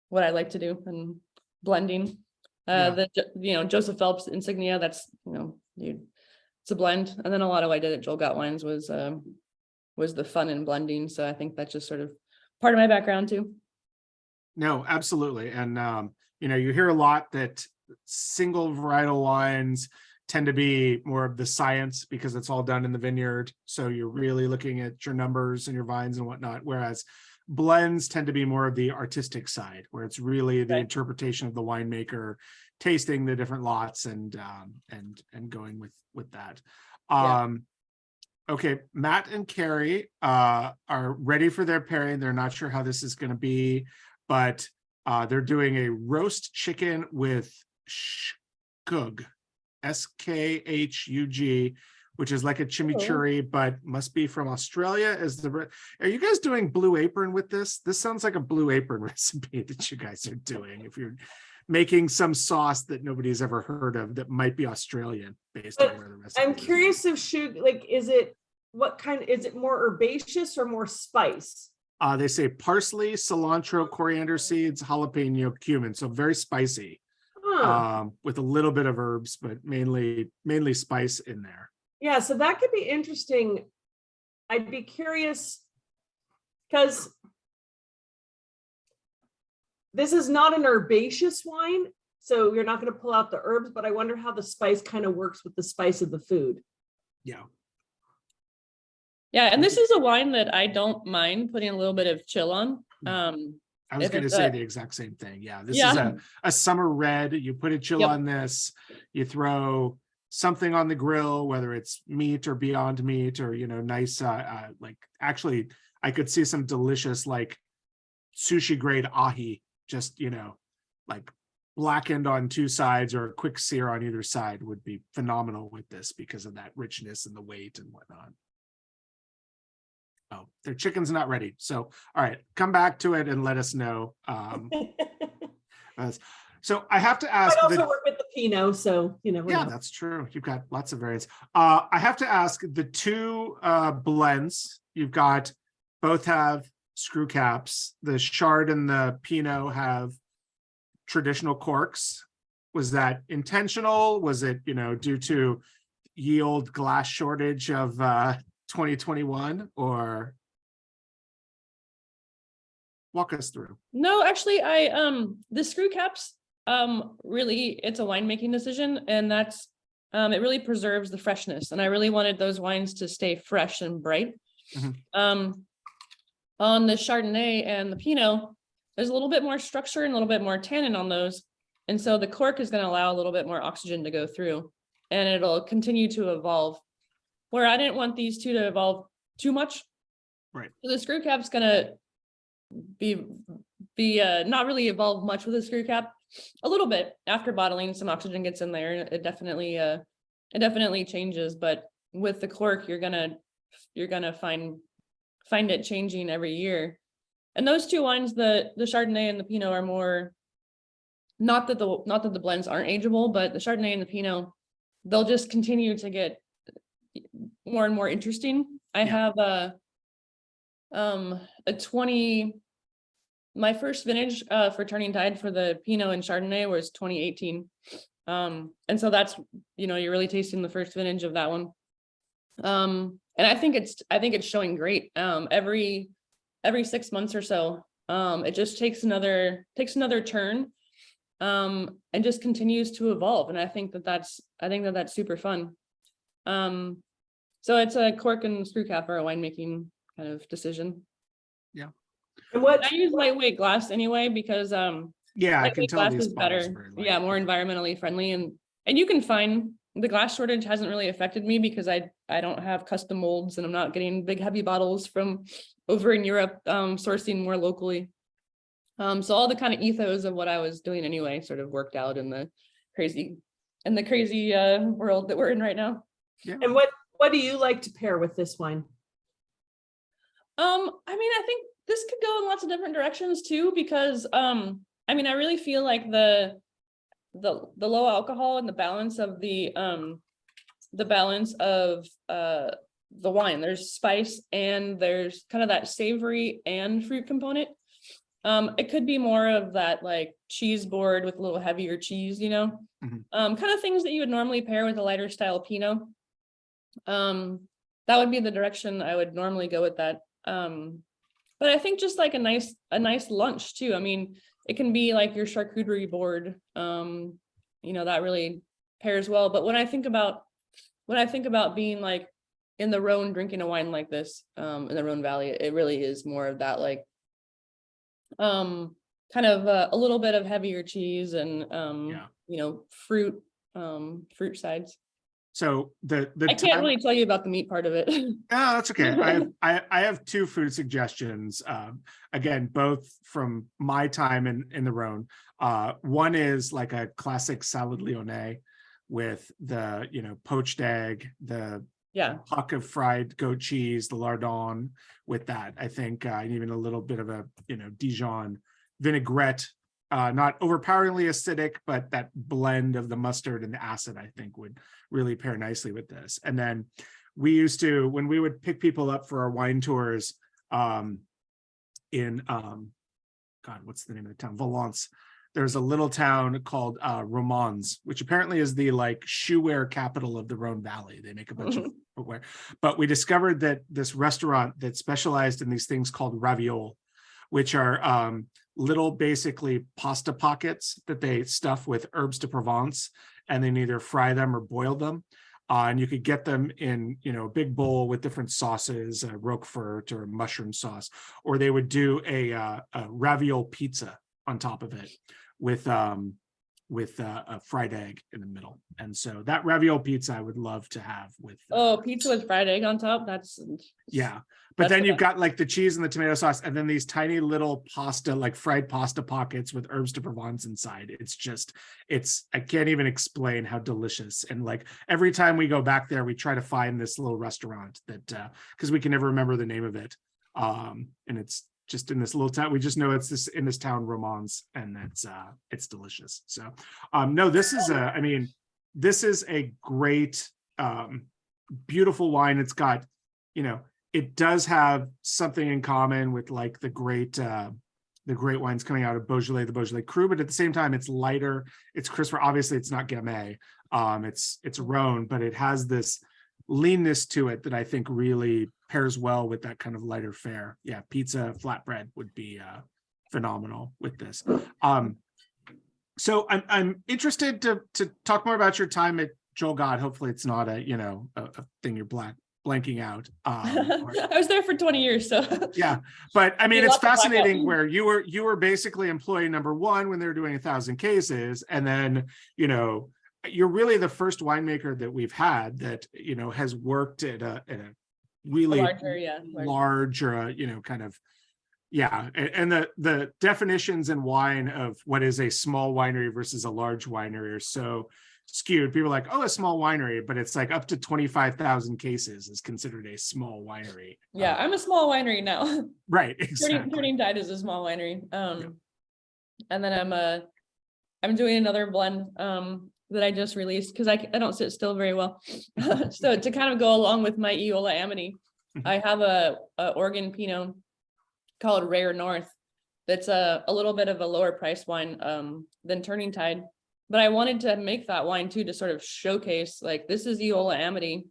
what I like to do and blending. Joseph Phelps insignia, that's, it's a blend. And then a lot of what I did at Joel Got Wines was the fun in blending. So I think that's just sort of part of my background too. No, absolutely. And, you hear a lot that single varietal wines tend to be more of the science because it's all done in the vineyard. So you're really looking at your numbers and your vines and whatnot. Whereas blends tend to be more of the artistic side, where it's really the interpretation of the winemaker, tasting the different lots and going with that. Okay, Matt and Carrie are ready for their pairing. They're not sure how this is going to be, but they're doing a roast chicken with shkhug, SKHUG, which is like a chimichurri, but must be from Australia. Are you guys doing Blue Apron with this? This sounds like a Blue Apron recipe that you guys are doing. If you're making some sauce that nobody's ever heard of that might be Australian based on where the recipe I'm curious if is it more herbaceous or more spice? They say parsley, cilantro, coriander seeds, jalapeno, cumin. So very spicy, with a little bit of herbs, but mainly spice in there. Yeah, so that could be interesting. I'd be curious because This is not an herbaceous wine, so you're not going to pull out the herbs, but I wonder how the spice kind of works with the spice of the food. Yeah. Yeah, and this is a wine that I don't mind putting a little bit of chill on. I was going to say the exact same thing. Yeah, this is a summer red. You put a chill on this, you throw something on the grill, whether it's meat or Beyond Meat or, nice, like actually I could see some delicious like sushi grade ahi, just, like blackened on two sides or a quick sear on either side would be phenomenal with this because of that richness and the weight and whatnot. Oh, their chicken's not ready. So, all right, come back to it and let us know. So I have to ask. I also work with the Pinot, so Yeah, that's true. You've got lots of variants. I have to ask the two blends. You've got both have screw caps. The Chard and the Pinot have traditional corks. Was that intentional? Was it due to yield glass shortage of 2021, or walk us through? No, actually, the screw caps, really, it's a winemaking decision, and that's it really preserves the freshness, and I really wanted those wines to stay fresh and bright. On the Chardonnay and the Pinot, there's a little bit more structure and a little bit more tannin on those, and so the cork is going to allow a little bit more oxygen to go through, and it'll continue to evolve. Where I didn't want these two to evolve too much. Right. So the screw cap's gonna be not really evolve much with the screw cap. A little bit after bottling, some oxygen gets in there, and it definitely changes. But with the cork, you're gonna find it changing every year. And those two wines, the Chardonnay and the Pinot, are more, not that the blends aren't ageable, but the Chardonnay and the Pinot, they'll just continue to get more and more interesting. I have my first vintage for Turning Tide for the Pinot and Chardonnay was 2018. And so that's, you're really tasting the first vintage of that one. And I think it's showing great. Every 6 months or so, it just takes another turn, and just continues to evolve. And I think that's super fun. So it's a cork and screw cap or a winemaking kind of decision. Yeah. And what I use lightweight glass anyway, because I can lightweight tell glass these is better. Yeah, more environmentally friendly, and you can find the glass shortage hasn't really affected me because I don't have custom molds, and I'm not getting big heavy bottles from over in Europe, sourcing more locally. So all the kind of ethos of what I was doing anyway sort of worked out in the crazy world that we're in right now. Yeah. And what do you like to pair with this wine? I think this could go in lots of different directions too, because I really feel like the low alcohol and the balance of the wine, there's spice and there's kind of that savory and fruit component. It could be more of that like cheese board with a little heavier cheese, kind of things that you would normally pair with a lighter style Pinot. That would be the direction I would normally go with that. But I think just like a nice lunch too. It can be like your charcuterie board. That really pairs well. But when I think about being like in the Rhone drinking a wine like this, in the Rhone Valley, it really is more of that like kind of a little bit of heavier cheese and fruit sides. So I can't really tell you about the meat part of it. No, that's okay. I have two food suggestions. Again, both from my time in the Rhone. One is like a classic salad lyonnais with the poached egg, the puck of fried goat cheese, the lardon with that. I think even a little bit of a Dijon vinaigrette. Not overpoweringly acidic, but that blend of the mustard and the acid, I think, would really pair nicely with this. And then we used to, when we would pick people up for our wine tours in, what's the name of the town? Valence. There's a little town called Romans, which apparently is the like shoewear capital of the Rhone Valley. They make a bunch of footwear. But we discovered that this restaurant that specialized in these things called ravioles, which are little basically pasta pockets that they stuff with herbs de Provence, and then either fry them or boil them. And you could get them in, a big bowl with different sauces, Roquefort or mushroom sauce, or they would do a ravioli pizza on top of it with a fried egg in the middle. And so that ravioli pizza I would love to have with pizza with fried egg on top. Yeah. But then you've got like the cheese and the tomato sauce, and then these tiny little pasta, like fried pasta pockets with herbs de Provence inside. I can't even explain how delicious. And like every time we go back there, we try to find this little restaurant that because we can never remember the name of it. And it's just in this little town. We just know it's in this town, Romans, and it's delicious. So no, this is a great, beautiful wine. It's got, it does have something in common with like the great wines coming out of Beaujolais, the Beaujolais Cru, but at the same time, it's lighter, it's crisper. Obviously, it's not Gamay, it's Rhone, but it has this leanness to it that I think really pairs well with that kind of lighter fare. Yeah, pizza flatbread would be phenomenal with this. So I'm interested to talk more about your time at Joel God. Hopefully, it's not a thing you're blanking out. I was there for 20 years, so yeah. But I mean, it's fascinating where you were basically employee number one when they were doing 1,000 cases, and then you're really the first winemaker that we've had that has worked at a really large kind of and the definitions in wine of what is a small winery versus a large winery are so skewed. People are like, oh, a small winery, but it's like up to 25,000 cases is considered a small winery. Yeah, I'm a small winery now. Right, exactly. Turning Tide is a small winery. And then I'm doing another blend that I just released because I don't sit still very well. So to kind of go along with my Eola-Amity, I have a Oregon Pinot called Rare North. That's a little bit of a lower price wine than Turning Tide. But I wanted to make that wine too, to sort of showcase, like, this is Eola-Amity.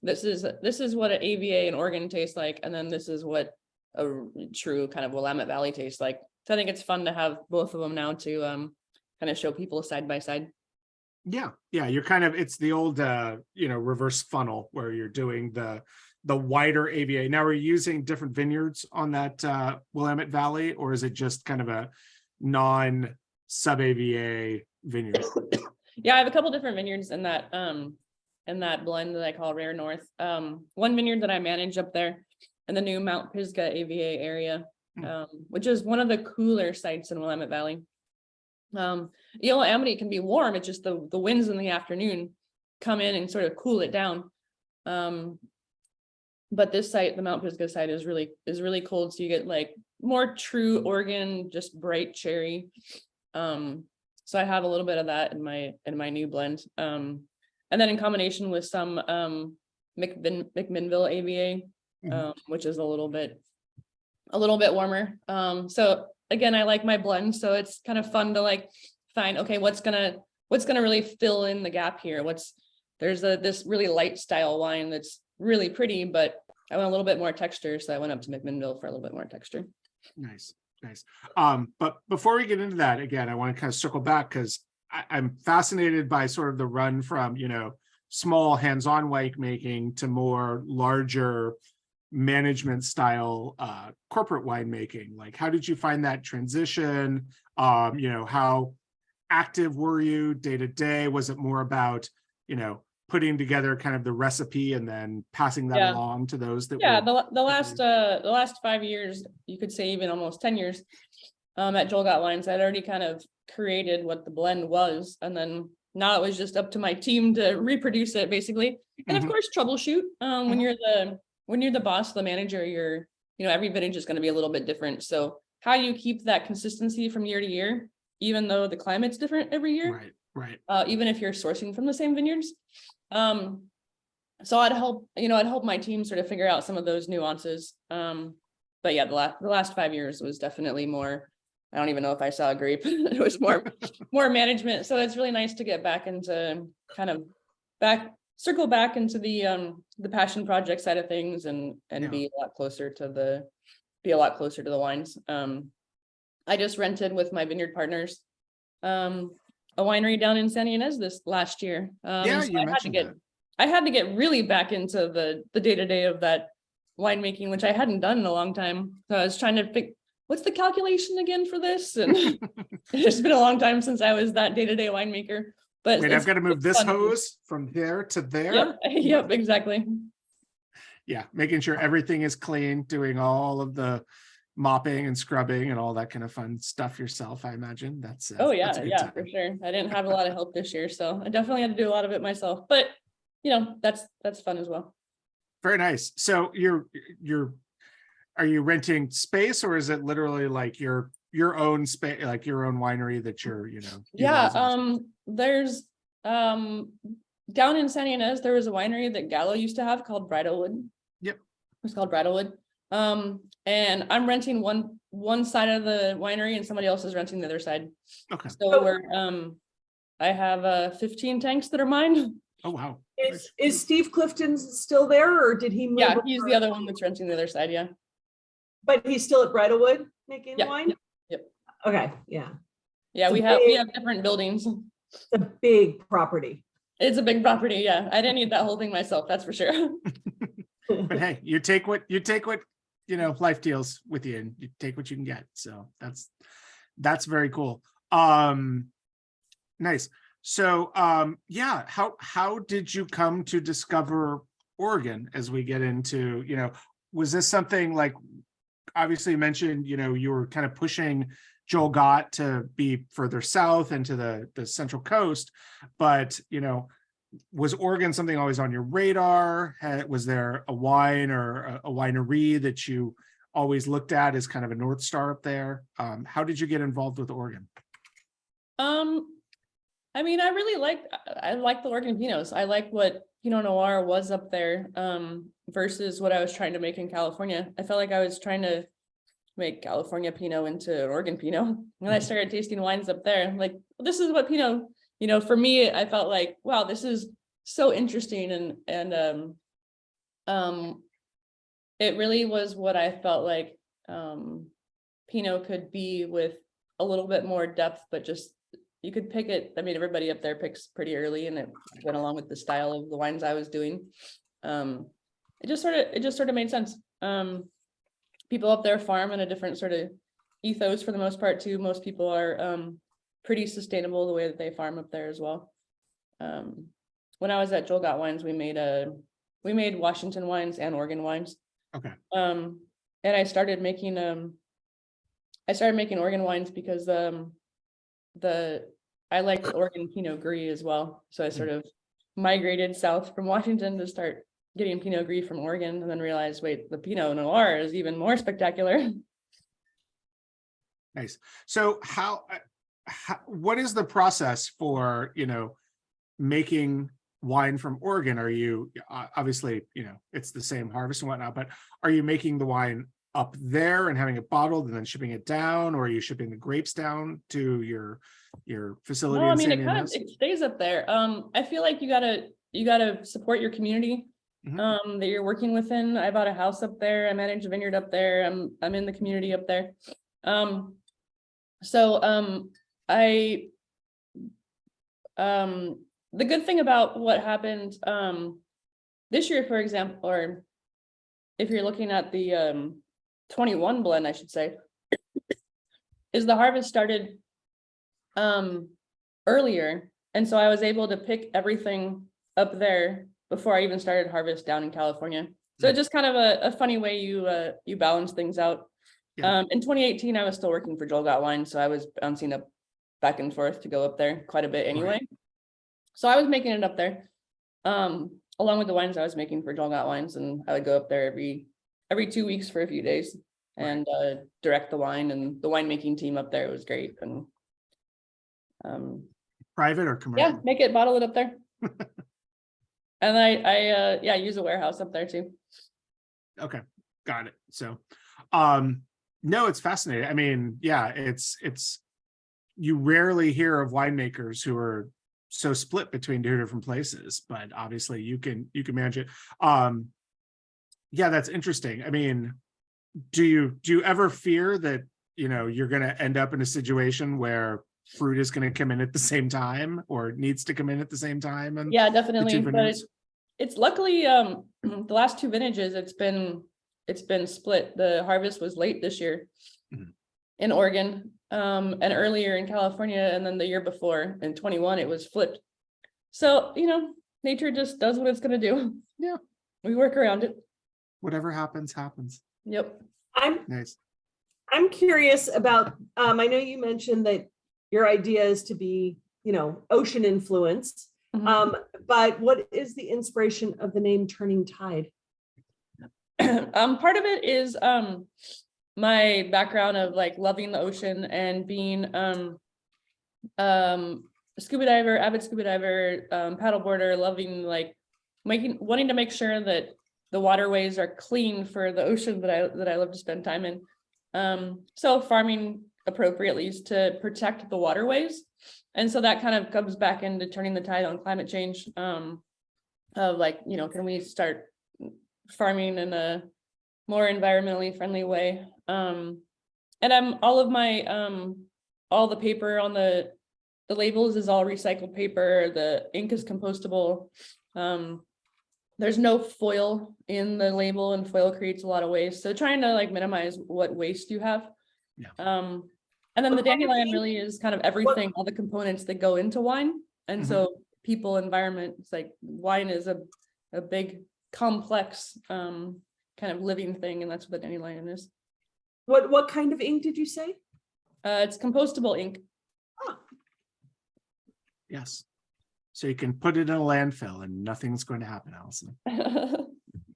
This is what an AVA in Oregon tastes like. And then this is what a true kind of Willamette Valley tastes like. So I think it's fun to have both of them now to kind of show people side by side. Yeah. You're kind of, it's the old, reverse funnel where you're doing the wider AVA. Now, are you using different vineyards on that Willamette Valley, or is it just kind of a non-sub-AVA vineyard? Yeah, I have a couple different vineyards in that blend that I call Rare North. One vineyard that I manage up there in the new Mount Pisgah AVA area, which is one of the cooler sites in Willamette Valley. Eola-Amity can be warm. It's just the winds in the afternoon come in and sort of cool it down. But this site, the Mount Pisgah site, is really cold. So you get like more true Oregon, just bright cherry. So I have a little bit of that in my new blend. And then in combination with some McMinnville AVA, which is a little bit warmer. So again, I like my blend, so it's kind of fun to like find, okay, what's gonna really fill in the gap here. There's this really light style wine that's really pretty, but I want a little bit more texture, so I went up to McMinnville for a little bit more texture. Nice. But before we get into that, again, I want to kind of circle back because I'm fascinated by sort of the run from small hands-on winemaking to more larger management style corporate winemaking. Like, how did you find that transition? How active were you day to day? Was it more about putting together kind of the recipe and then passing that along to those that the last 5 years, you could say even almost 10 years at Joel Got Wines, I'd already kind of created what the blend was, and then now it was just up to my team to reproduce it basically, and of course troubleshoot. When you're the boss, the manager, every vintage is going to be a little bit different. So how do you keep that consistency from year to year, even though the climate's different every year? Right. Even if you're sourcing from the same vineyards. So I'd help my team sort of figure out some of those nuances. But yeah, the last 5 years was definitely more, I don't even know if I saw a grape. It was more management. So it's really nice to get back into circle back into the passion project side of things and be a lot closer to the wines. I just rented with my vineyard partners a winery down in Santa Ynez this last year. Yeah, so you mentioned that. I had to get really back into the day-to-day of that winemaking, which I hadn't done in a long time. So I was trying to think, what's the calculation again for this? And it's been a long time since I was that day-to-day winemaker. But Wait, I've got to move this fun. hose from there to there. Yep, yep, exactly. Yeah, making sure everything is clean, doing all of the mopping and scrubbing and all that kind of fun stuff yourself, I imagine. That's Oh yeah, that's a good yeah, time. for sure. I didn't have a lot of help this year, so I definitely had to do a lot of it myself. But you know, that's fun as well. Very nice. So are you renting space, or is it literally like your own space, like your own winery that you're, Yeah, there's down in Santa Ynez, there was a winery that Gallo used to have called Bridalwood. Yep. It's called Bridalwood. And I'm renting one side of the winery and somebody else is renting the other side. Okay. So we're I have 15 tanks that are mine. Oh wow. Is Steve Clifton still there, or did he move? Yeah, he's over? the other one that's renting the other side, yeah. But he's still at Bridalwood making Yeah, wine? yep. Okay, yeah. Yeah, It's we have different buildings. It's a big property. It's a big property, yeah. I didn't need that whole thing myself, that's for sure. But hey, you take what life deals with you, and you take what you can get. So that's very cool. Nice. So yeah, how did you come to discover Oregon as we get into, was this something like, obviously you mentioned, you were kind of pushing Joel Gott to be further south into the Central Coast, but was Oregon something always on your radar? Was there a wine or a winery that you always looked at as kind of a North Star up there? How did you get involved with Oregon? I mean, I like the Oregon Pinots. I like what Pinot Noir was up there versus what I was trying to make in California. I felt like I was trying to make California Pinot into Oregon Pinot. When I started tasting wines up there, I'm like, well, this is what Pinot, for me, I felt like, wow, this is so interesting. And it really was what I felt like Pinot could be, with a little bit more depth, but just, you could pick it. I mean, everybody up there picks pretty early, and it went along with the style of the wines I was doing. It just sort of made sense. People up there farm in a different sort of ethos for the most part too. Most people are pretty sustainable the way that they farm up there as well. When I was at Joel Gott Wines, we made Washington wines and Oregon wines. Okay. And I started making Oregon wines because I liked Oregon Pinot Gris as well. So I sort of migrated south from Washington to start getting Pinot Gris from Oregon, and then realized, wait, the Pinot Noir is even more spectacular. Nice. So what is the process for, making wine from Oregon? Are you obviously, it's the same harvest and whatnot, but are you making the wine up there and having it bottled and then shipping it down, or are you shipping the grapes down to your facility? No, I mean, it stays up there. I feel like you gotta support your community that you're working within. I bought a house up there. I manage a vineyard up there. I'm in the community up there. The good thing about what happened this year, for example, or if you're looking at the 21 blend, I should say, is the harvest started earlier, and so I was able to pick everything up there before I even started harvest down in California. So it's just kind of a funny way you balance things out. Yeah. In 2018, I was still working for Joel Gott Wines, so I was bouncing up back and forth to go up there quite a bit anyway. Right. So I was making it up there, along with the wines I was making for Joel Gott Wines, and I would go up there every 2 weeks for a few days and direct the wine, and the winemaking team up there was great. And private or commercial? Yeah, make it, bottle it up there. And I use a warehouse up there too. Okay, got it. So no, it's fascinating. I mean, yeah, it's you rarely hear of winemakers who are so split between two different places, but obviously you can manage it. Yeah, that's interesting. I mean, do you ever fear that you're going to end up in a situation where fruit is going to come in at the same time or needs to come in at the same time. And Yeah, definitely. But vineyards. it's luckily the last two vintages, it's been split. The harvest was late this year in Oregon, and earlier in California, and then the year before in 21 it was flipped. So nature just does what it's going to do. Yeah, we work around it. Whatever happens. Yep. I'm curious about, I know you mentioned that your idea is to be, ocean influenced. But what is the inspiration of the name Turning Tide? Part of it is my background of like loving the ocean and being scuba diver, avid scuba diver, paddleboarder, loving like wanting to make sure that the waterways are clean for the ocean that I love to spend time in. So farming appropriately is to protect the waterways. And so that kind of comes back into turning the tide on climate change, of like, can we start farming in a more environmentally friendly way? And all the paper on the labels is all recycled paper. The ink is compostable. There's no foil in the label, and foil creates a lot of waste. So trying to like minimize what waste you have. Yeah. And then the dandelion really is kind of everything, all the components that go into wine. And so people, environment, it's like wine is a big, complex kind of living thing, and that's what the dandelion is. What kind of ink did you say? It's compostable ink. Oh. Yes. So you can put it in a landfill and nothing's going to happen, Allison.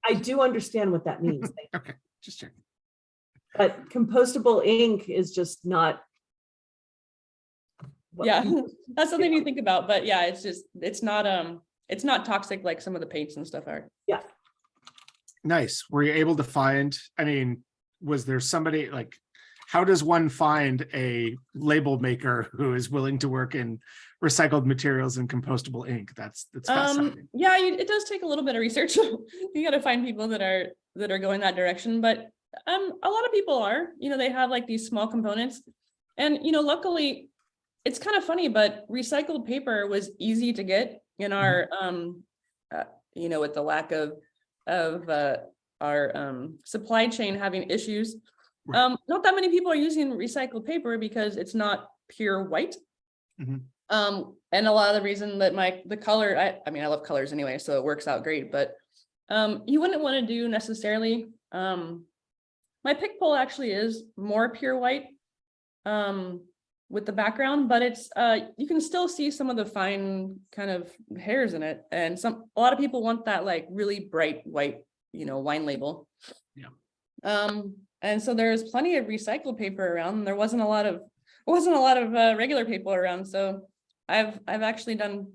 I do understand what that means. Okay, just checking. But compostable ink is just not. Yeah, that's something you think about, but yeah, it's not toxic like some of the paints and stuff are. Yeah. Nice. Were you able to find, was there somebody like, how does one find a label maker who is willing to work in recycled materials and compostable ink? That's fascinating. Yeah, it does take a little bit of research. You got to find people that are going that direction, but a lot of people are, they have like these small components, and luckily it's kind of funny, but recycled paper was easy to get in our with the lack of our supply chain having issues. Right. Not that many people are using recycled paper because it's not pure white. And a lot of the reason that the color, I love colors anyway, so it works out great, but you wouldn't want to do necessarily. My pick pole actually is more pure white with the background, but it's you can still see some of the fine kind of hairs in it, and a lot of people want that like really bright white, wine label. Yeah. And so there's plenty of recycled paper around. There wasn't a lot of regular paper around, so I've actually done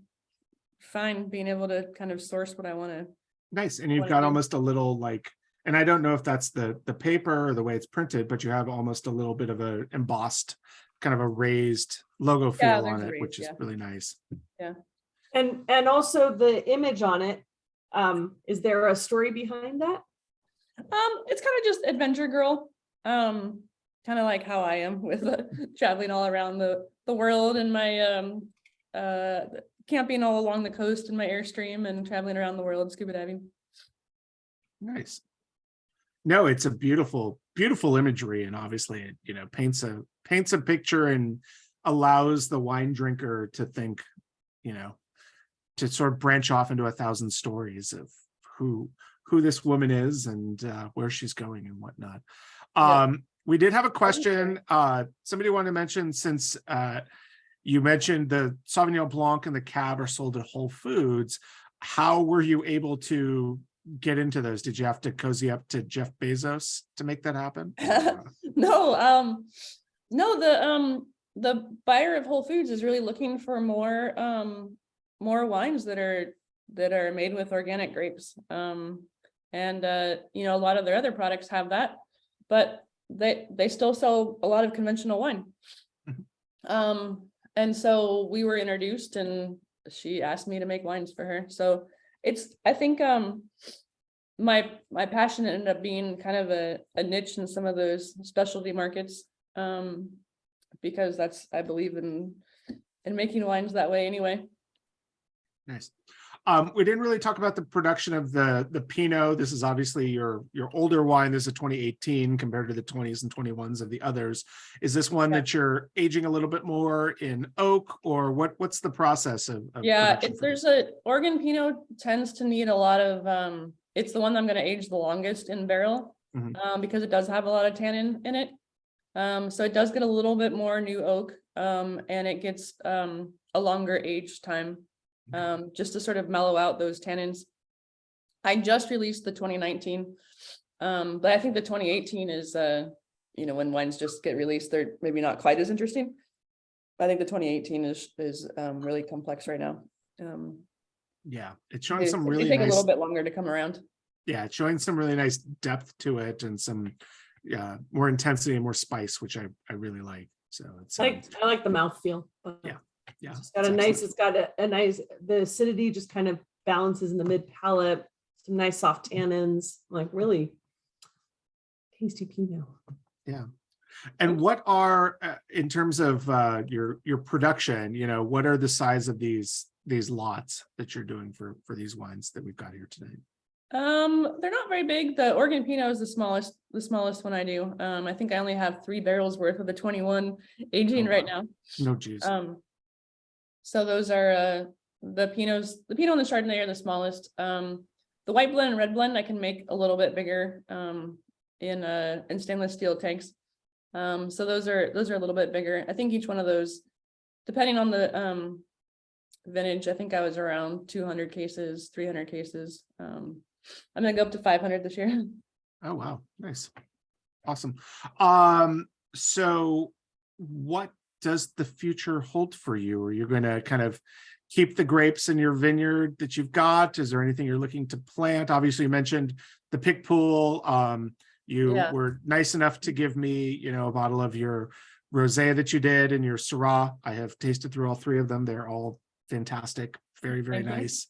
fine being able to kind of source what I want to. Nice, and you've got almost a little like, and I don't know if that's the paper or the way it's printed, but you have almost a little bit of a embossed, kind of a raised logo feel on it, which is really nice. Yeah, and also the image on it. Is there a story behind that? It's kind of just adventure girl, kind of like how I am with traveling all around the world, and my camping all along the coast in my Airstream, and traveling around the world scuba diving. Nice. No, it's a beautiful imagery, and obviously it paints a picture and allows the wine drinker to think, to sort of branch off into 1,000 stories of who this woman is and where she's going and whatnot. We did have a question. Somebody wanted to mention, since you mentioned the Sauvignon Blanc and the Cab are sold at Whole Foods, how were you able to get into those? Did you have to cozy up to Jeff Bezos to make that happen? No, the buyer of Whole Foods is really looking for more wines that are made with organic grapes. And a lot of their other products have that, but they still sell a lot of conventional wine. And so we were introduced, and she asked me to make wines for her. So I think my passion ended up being kind of a niche in some of those specialty markets. because I believe in making wines that way anyway. Nice. We didn't really talk about the production of the Pinot. This is obviously your older wine. This is a 2018 compared to the 20s and 21s of the others. Is this one that you're aging a little bit more in oak, or what's the process of production for this? Oregon Pinot tends to need a lot of, it's the one I'm going to age the longest in barrel, because it does have a lot of tannin in it. So it does get a little bit more new oak, and it gets a longer age time, just to sort of mellow out those tannins. I just released the 2019, but I think the 2018 is, when wines just get released, they're maybe not quite as interesting. I think the 2018 is really complex right now. Yeah, it's showing some really take nice, a little bit longer to come around. Yeah, it's showing some really nice depth to it and some more intensity and more spice, which I really like. So it's I like the mouthfeel. Yeah, it's got a nice, the acidity just kind of balances in the mid palate, some nice soft tannins, like really tasty Pinot. Yeah. And what are, in terms of your production, what are the size of these lots that you're doing for these wines that we've got here today? They're not very big. The Oregon Pinot is the smallest one I do. I think I only have 3 barrels worth of the 21 aging right now. No geez. So those are the Pinot and the Chardonnay are the smallest. The white blend and red blend I can make a little bit bigger in stainless steel tanks. So those are a little bit bigger. I think each one of those, depending on the vintage, I think I was around 200 cases, 300 cases. I'm gonna go up to 500 this year. Oh wow, nice, awesome. So what does the future hold for you? Are you going to kind of keep the grapes in your vineyard that you've got? Is there anything you're looking to plant? Obviously you mentioned the pick pool. You were nice enough to give me, a bottle of your rosé that you did and your Syrah. I have tasted through all 3 of them. They're all fantastic. Very, very nice.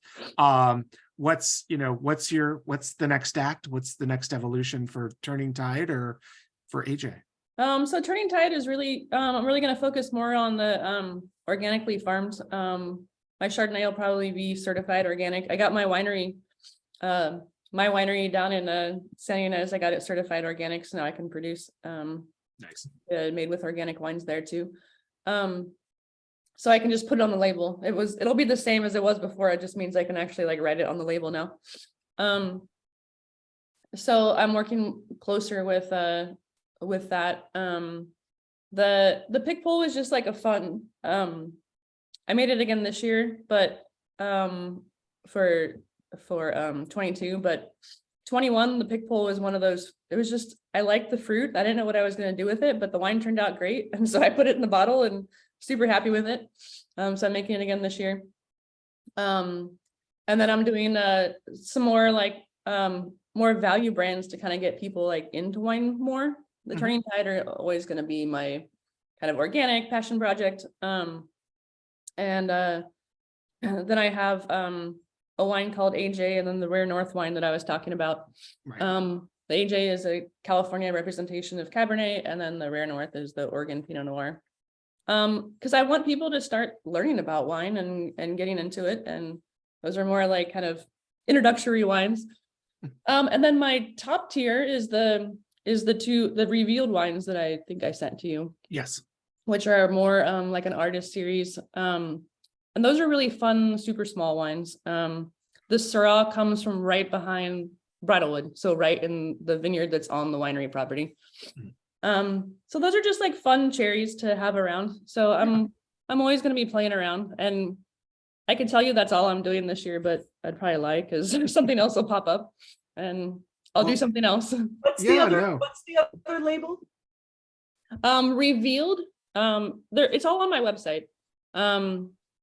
What's the next act? What's the next evolution for Turning Tide or for AJ? So Turning Tide is really, I'm really going to focus more on the organically farmed. My Chardonnay will probably be certified organic. I got my winery down in Santa Ynez. I got it certified organic, so now I can produce nice made with organic wines there too. So I can just put it on the label. It'll be the same as it was before. It just means I can actually like write it on the label now. So I'm working closer with that. The pick pool was just like a fun, I made it again this year, but for 22, but 21, the pick pool was one of those. It was just, I liked the fruit. I didn't know what I was going to do with it, but the wine turned out great. And so I put it in the bottle and super happy with it. So I'm making it again this year. And then I'm doing some more like more value brands to kind of get people like into wine more. The Turning Tide are always going to be my kind of organic passion project. And then I have a wine called AJ, and then the Rare North wine that I was talking about. Right. The AJ is a California representation of Cabernet, and then the Rare North is the Oregon Pinot Noir. Because I want people to start learning about wine and getting into it, and those are more like kind of introductory wines. And then my top tier is the revealed wines that I think I sent to you. Yes. Which are more like an artist series. And those are really fun, super small wines. The Syrah comes from right behind Bridlewood, so right in the vineyard that's on the winery property. So those are just like fun cherries to have around. So I'm always going to be playing around, and I can tell you that's all I'm doing this year, but I'd probably lie because something else will pop up and I'll do something else. What's the other label? Revealed. It's all on my website.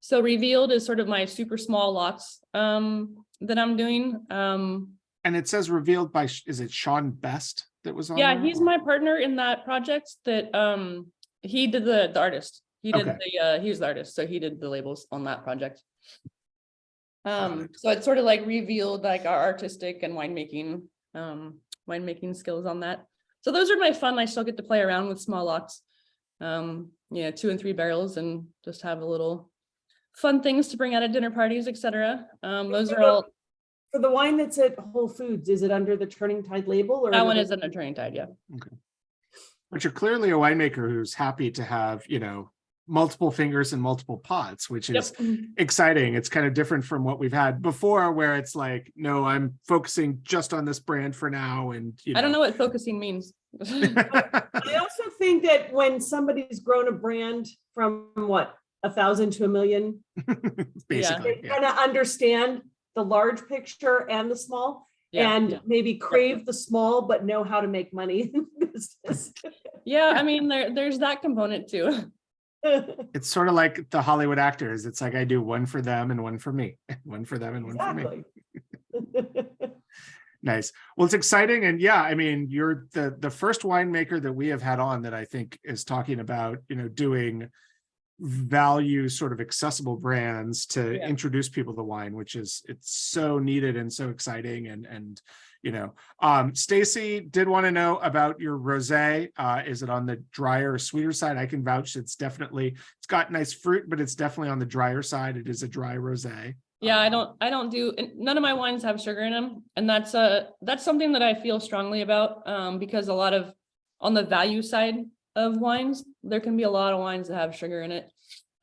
So Revealed is sort of my super small lots that I'm doing. And it says Revealed by, is it Sean Best that was on? Yeah, there, he's my partner in that project. That he did the artist. He did he was the artist, so he did the labels on that project. So it's sort of like revealed like our artistic and winemaking skills on that. So those are my fun. I still get to play around with small lots. Yeah, 2 and 3 barrels, and just have a little fun things to bring out at dinner parties, etc. Those are all. For the wine that's at Whole Foods, is it under the Turning Tide label or? That one is under Turning Tide, yeah. Okay. But you're clearly a winemaker who's happy to have, multiple fingers in multiple pots, which is exciting. It's kind of different from what we've had before, where it's like, no, I'm focusing just on this brand for now. And I don't know what focusing means. I also think that when somebody's grown a brand from 1,000 to 1 million, basically, they kind of understand the large picture and the small, and maybe crave the small, but know how to make money in business. Yeah, I mean, there's that component too. It's sort of like the Hollywood actors. It's like I do one for them and one for me, one for them and one for me. Nice. Well, it's exciting. And yeah, I mean, you're the first winemaker that we have had on that I think is talking about, doing value sort of accessible brands to introduce people to wine, which it's so needed and so exciting. And Stacy did want to know about your rosé. Is it on the drier, sweeter side? I can vouch it's got nice fruit, but it's definitely on the drier side. It is a dry rosé. Yeah, I don't do, none of my wines have sugar in them. And that's something that I feel strongly about, because a lot of, on the value side of wines, there can be a lot of wines that have sugar in it.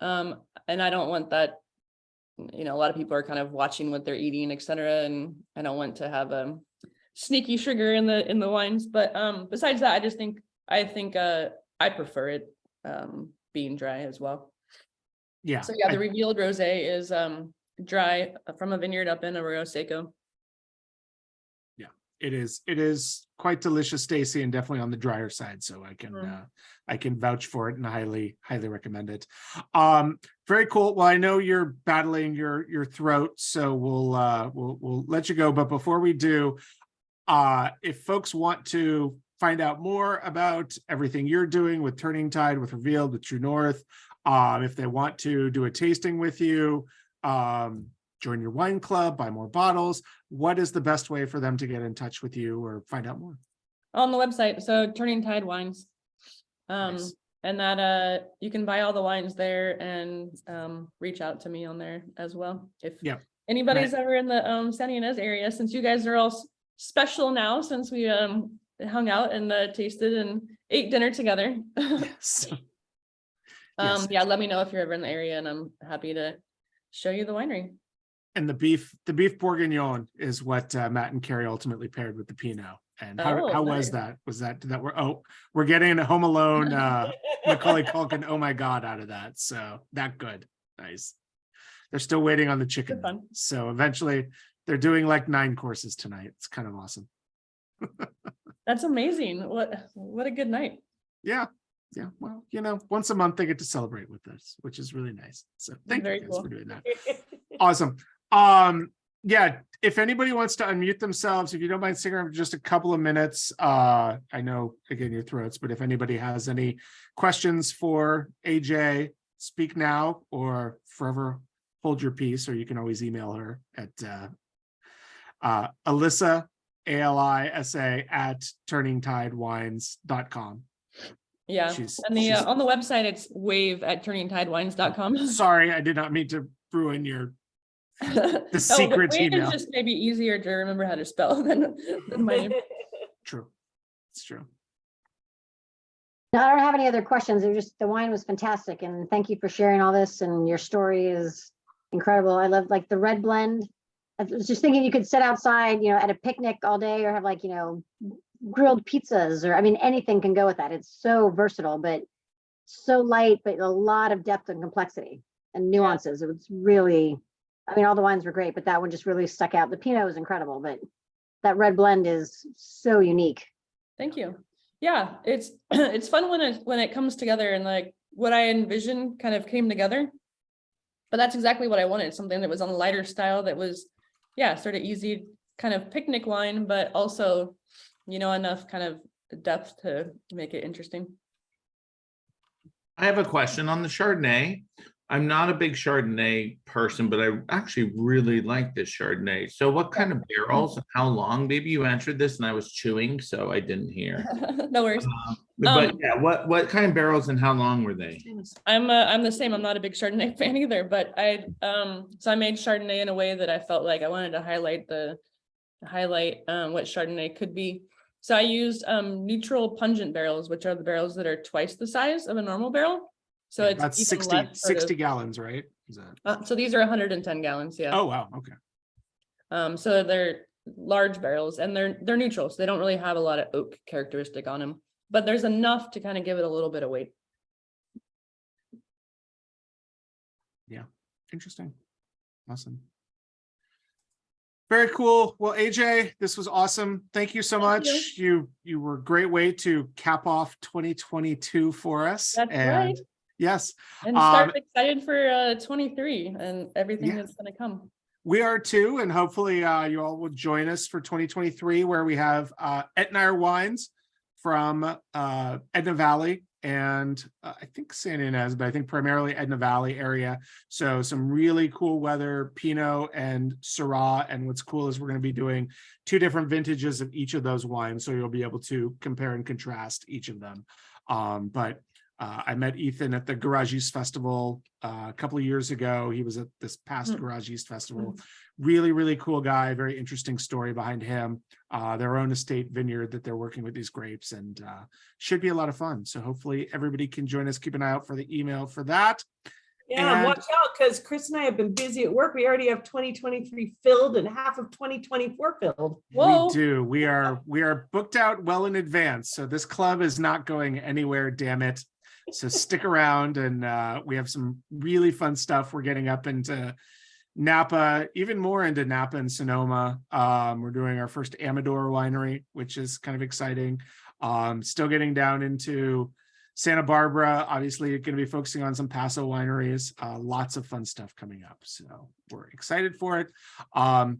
And I don't want that, a lot of people are kind of watching what they're eating, etc. And I don't want to have sneaky sugar in the wines. But besides that, I think I prefer it being dry as well. Yeah. So yeah, the revealed rosé is dry from a vineyard up in Arroyo Seco. Yeah, it is quite delicious, Stacy, and definitely on the drier side. So I can vouch for it and highly recommend it. Very cool. Well, I know you're battling your throat, so we'll let you go. But before we do, if folks want to find out more about everything you're doing with Turning Tide, with Revealed, with True North, if they want to do a tasting with you, join your wine club, buy more bottles, what is the best way for them to get in touch with you or find out more? On the website, so Turning Tide Wines. Nice. And that you can buy all the wines there, and reach out to me on there as well. If anybody's ever in the Santa Ynez area, since you guys are all special now, since we hung out and tasted and ate dinner together. Yes. Yeah, let me know if you're ever in the area, and I'm happy to show you the winery. And the beef bourguignon is what Matt and Carrie ultimately paired with the Pinot. And how was that? We're getting a Home Alone Macaulay Culkin, oh my God, out of that. So that good. Nice. They're still waiting on the chicken. So eventually they're doing like 9 courses tonight. It's kind of awesome. That's amazing. What a good night. Yeah. Yeah. Well, once a month they get to celebrate with us, which is really nice. So thank you guys for doing that. Awesome. Yeah, if anybody wants to unmute themselves, if you don't mind sticking around for just a couple of minutes, I know again your throats, but if anybody has any questions for AJ, speak now or forever hold your peace, or you can always email her at Alisa, ALISA at turningtidewines.com. Yeah, and on the website it's wave@turningtidewines.com. Sorry, I did not mean to ruin your the secret email. It's just maybe easier to remember how to spell than my name. True, it's true. No, I don't have any other questions. It was just, the wine was fantastic, and thank you for sharing all this, and your story is incredible. I love like the red blend. I was just thinking you could sit outside, at a picnic all day, or have like, grilled pizzas, or anything can go with that. It's so versatile, but so light, but a lot of depth and complexity and nuances. It was really, all the wines were great, but that one just really stuck out. The Pinot was incredible, but that red blend is so unique. Thank you. Yeah, it's fun when it comes together, and like what I envisioned kind of came together. But that's exactly what I wanted, something that was on the lighter style, that was sort of easy kind of picnic wine, but also enough kind of depth to make it interesting. I have a question on the Chardonnay. I'm not a big Chardonnay person, but I actually really like this Chardonnay. So what kind of barrels and how long? Maybe you answered this and I was chewing, so I didn't hear. No worries. But yeah, what kind of barrels and how long were they? I'm the same. I'm not a big Chardonnay fan either, but so I made Chardonnay in a way that I felt like I wanted to highlight what Chardonnay could be. So I used neutral pungent barrels, which are the barrels that are twice the size of a normal barrel. So Yeah, it's that's even 60 less sort of- gallons, right? Is that? so these are 110 gallons, yeah. Oh, wow. Okay. So they're large barrels and they're neutral, so they don't really have a lot of oak characteristic on them, but there's enough to kind of give it a little bit of weight. Yeah. Interesting. Awesome. Very cool. Well, AJ, this was awesome. Thank you so Thank much. You were a great way to cap off 2022 for us. That's and right. Yes. And start excited for 23 and everything Yeah. that's going to come. We are too, and hopefully you all will join us for 2023, where we have Etnire wines from Edna Valley and I think Santa Ynez, but I think primarily Edna Valley area. So some really cool weather, Pinot and Syrah. And what's cool is we're going to be doing 2 different vintages of each of those wines, so you'll be able to compare and contrast each of them. But I met Ethan at the Garage East Festival a couple of years ago. He was at this past Garage East Festival. Really, really cool guy. Very interesting story behind him. Their own estate vineyard that they're working with these grapes, and should be a lot of fun. So hopefully everybody can join us. Keep an eye out for the email for that. Yeah, And- watch out, because Chris and I have been busy at work. We already have 2023 filled and half of 2024 filled. Whoa. We do. We are booked out well in advance. So this club is not going anywhere, damn it. So stick around, and we have some really fun stuff. We're getting up into Napa, even more into Napa and Sonoma. We're doing our first Amador winery, which is kind of exciting. Still getting down into Santa Barbara, obviously going to be focusing on some Paso wineries. Lots of fun stuff coming up. So we're excited for it.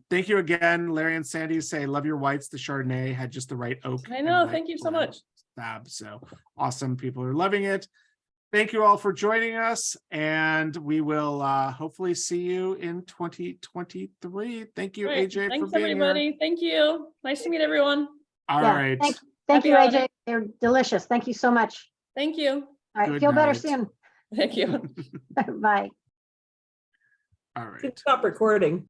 Thank you again. Larry and Sandy say, love your whites. The Chardonnay had just the right oak. I and know. white Thank you so blend. much. Fab. So awesome. People are loving it. Thank you all for joining us, and we will hopefully see you in 2023. Thank you, Right. AJ, Thanks, for being everybody. here. Thank you. Nice to meet everyone. All Yeah, right. Thank you, Happy AJ. They're delicious. Thank you so much. Thank you. All right, Good feel better night. soon. Thank you. All You can right. stop recording.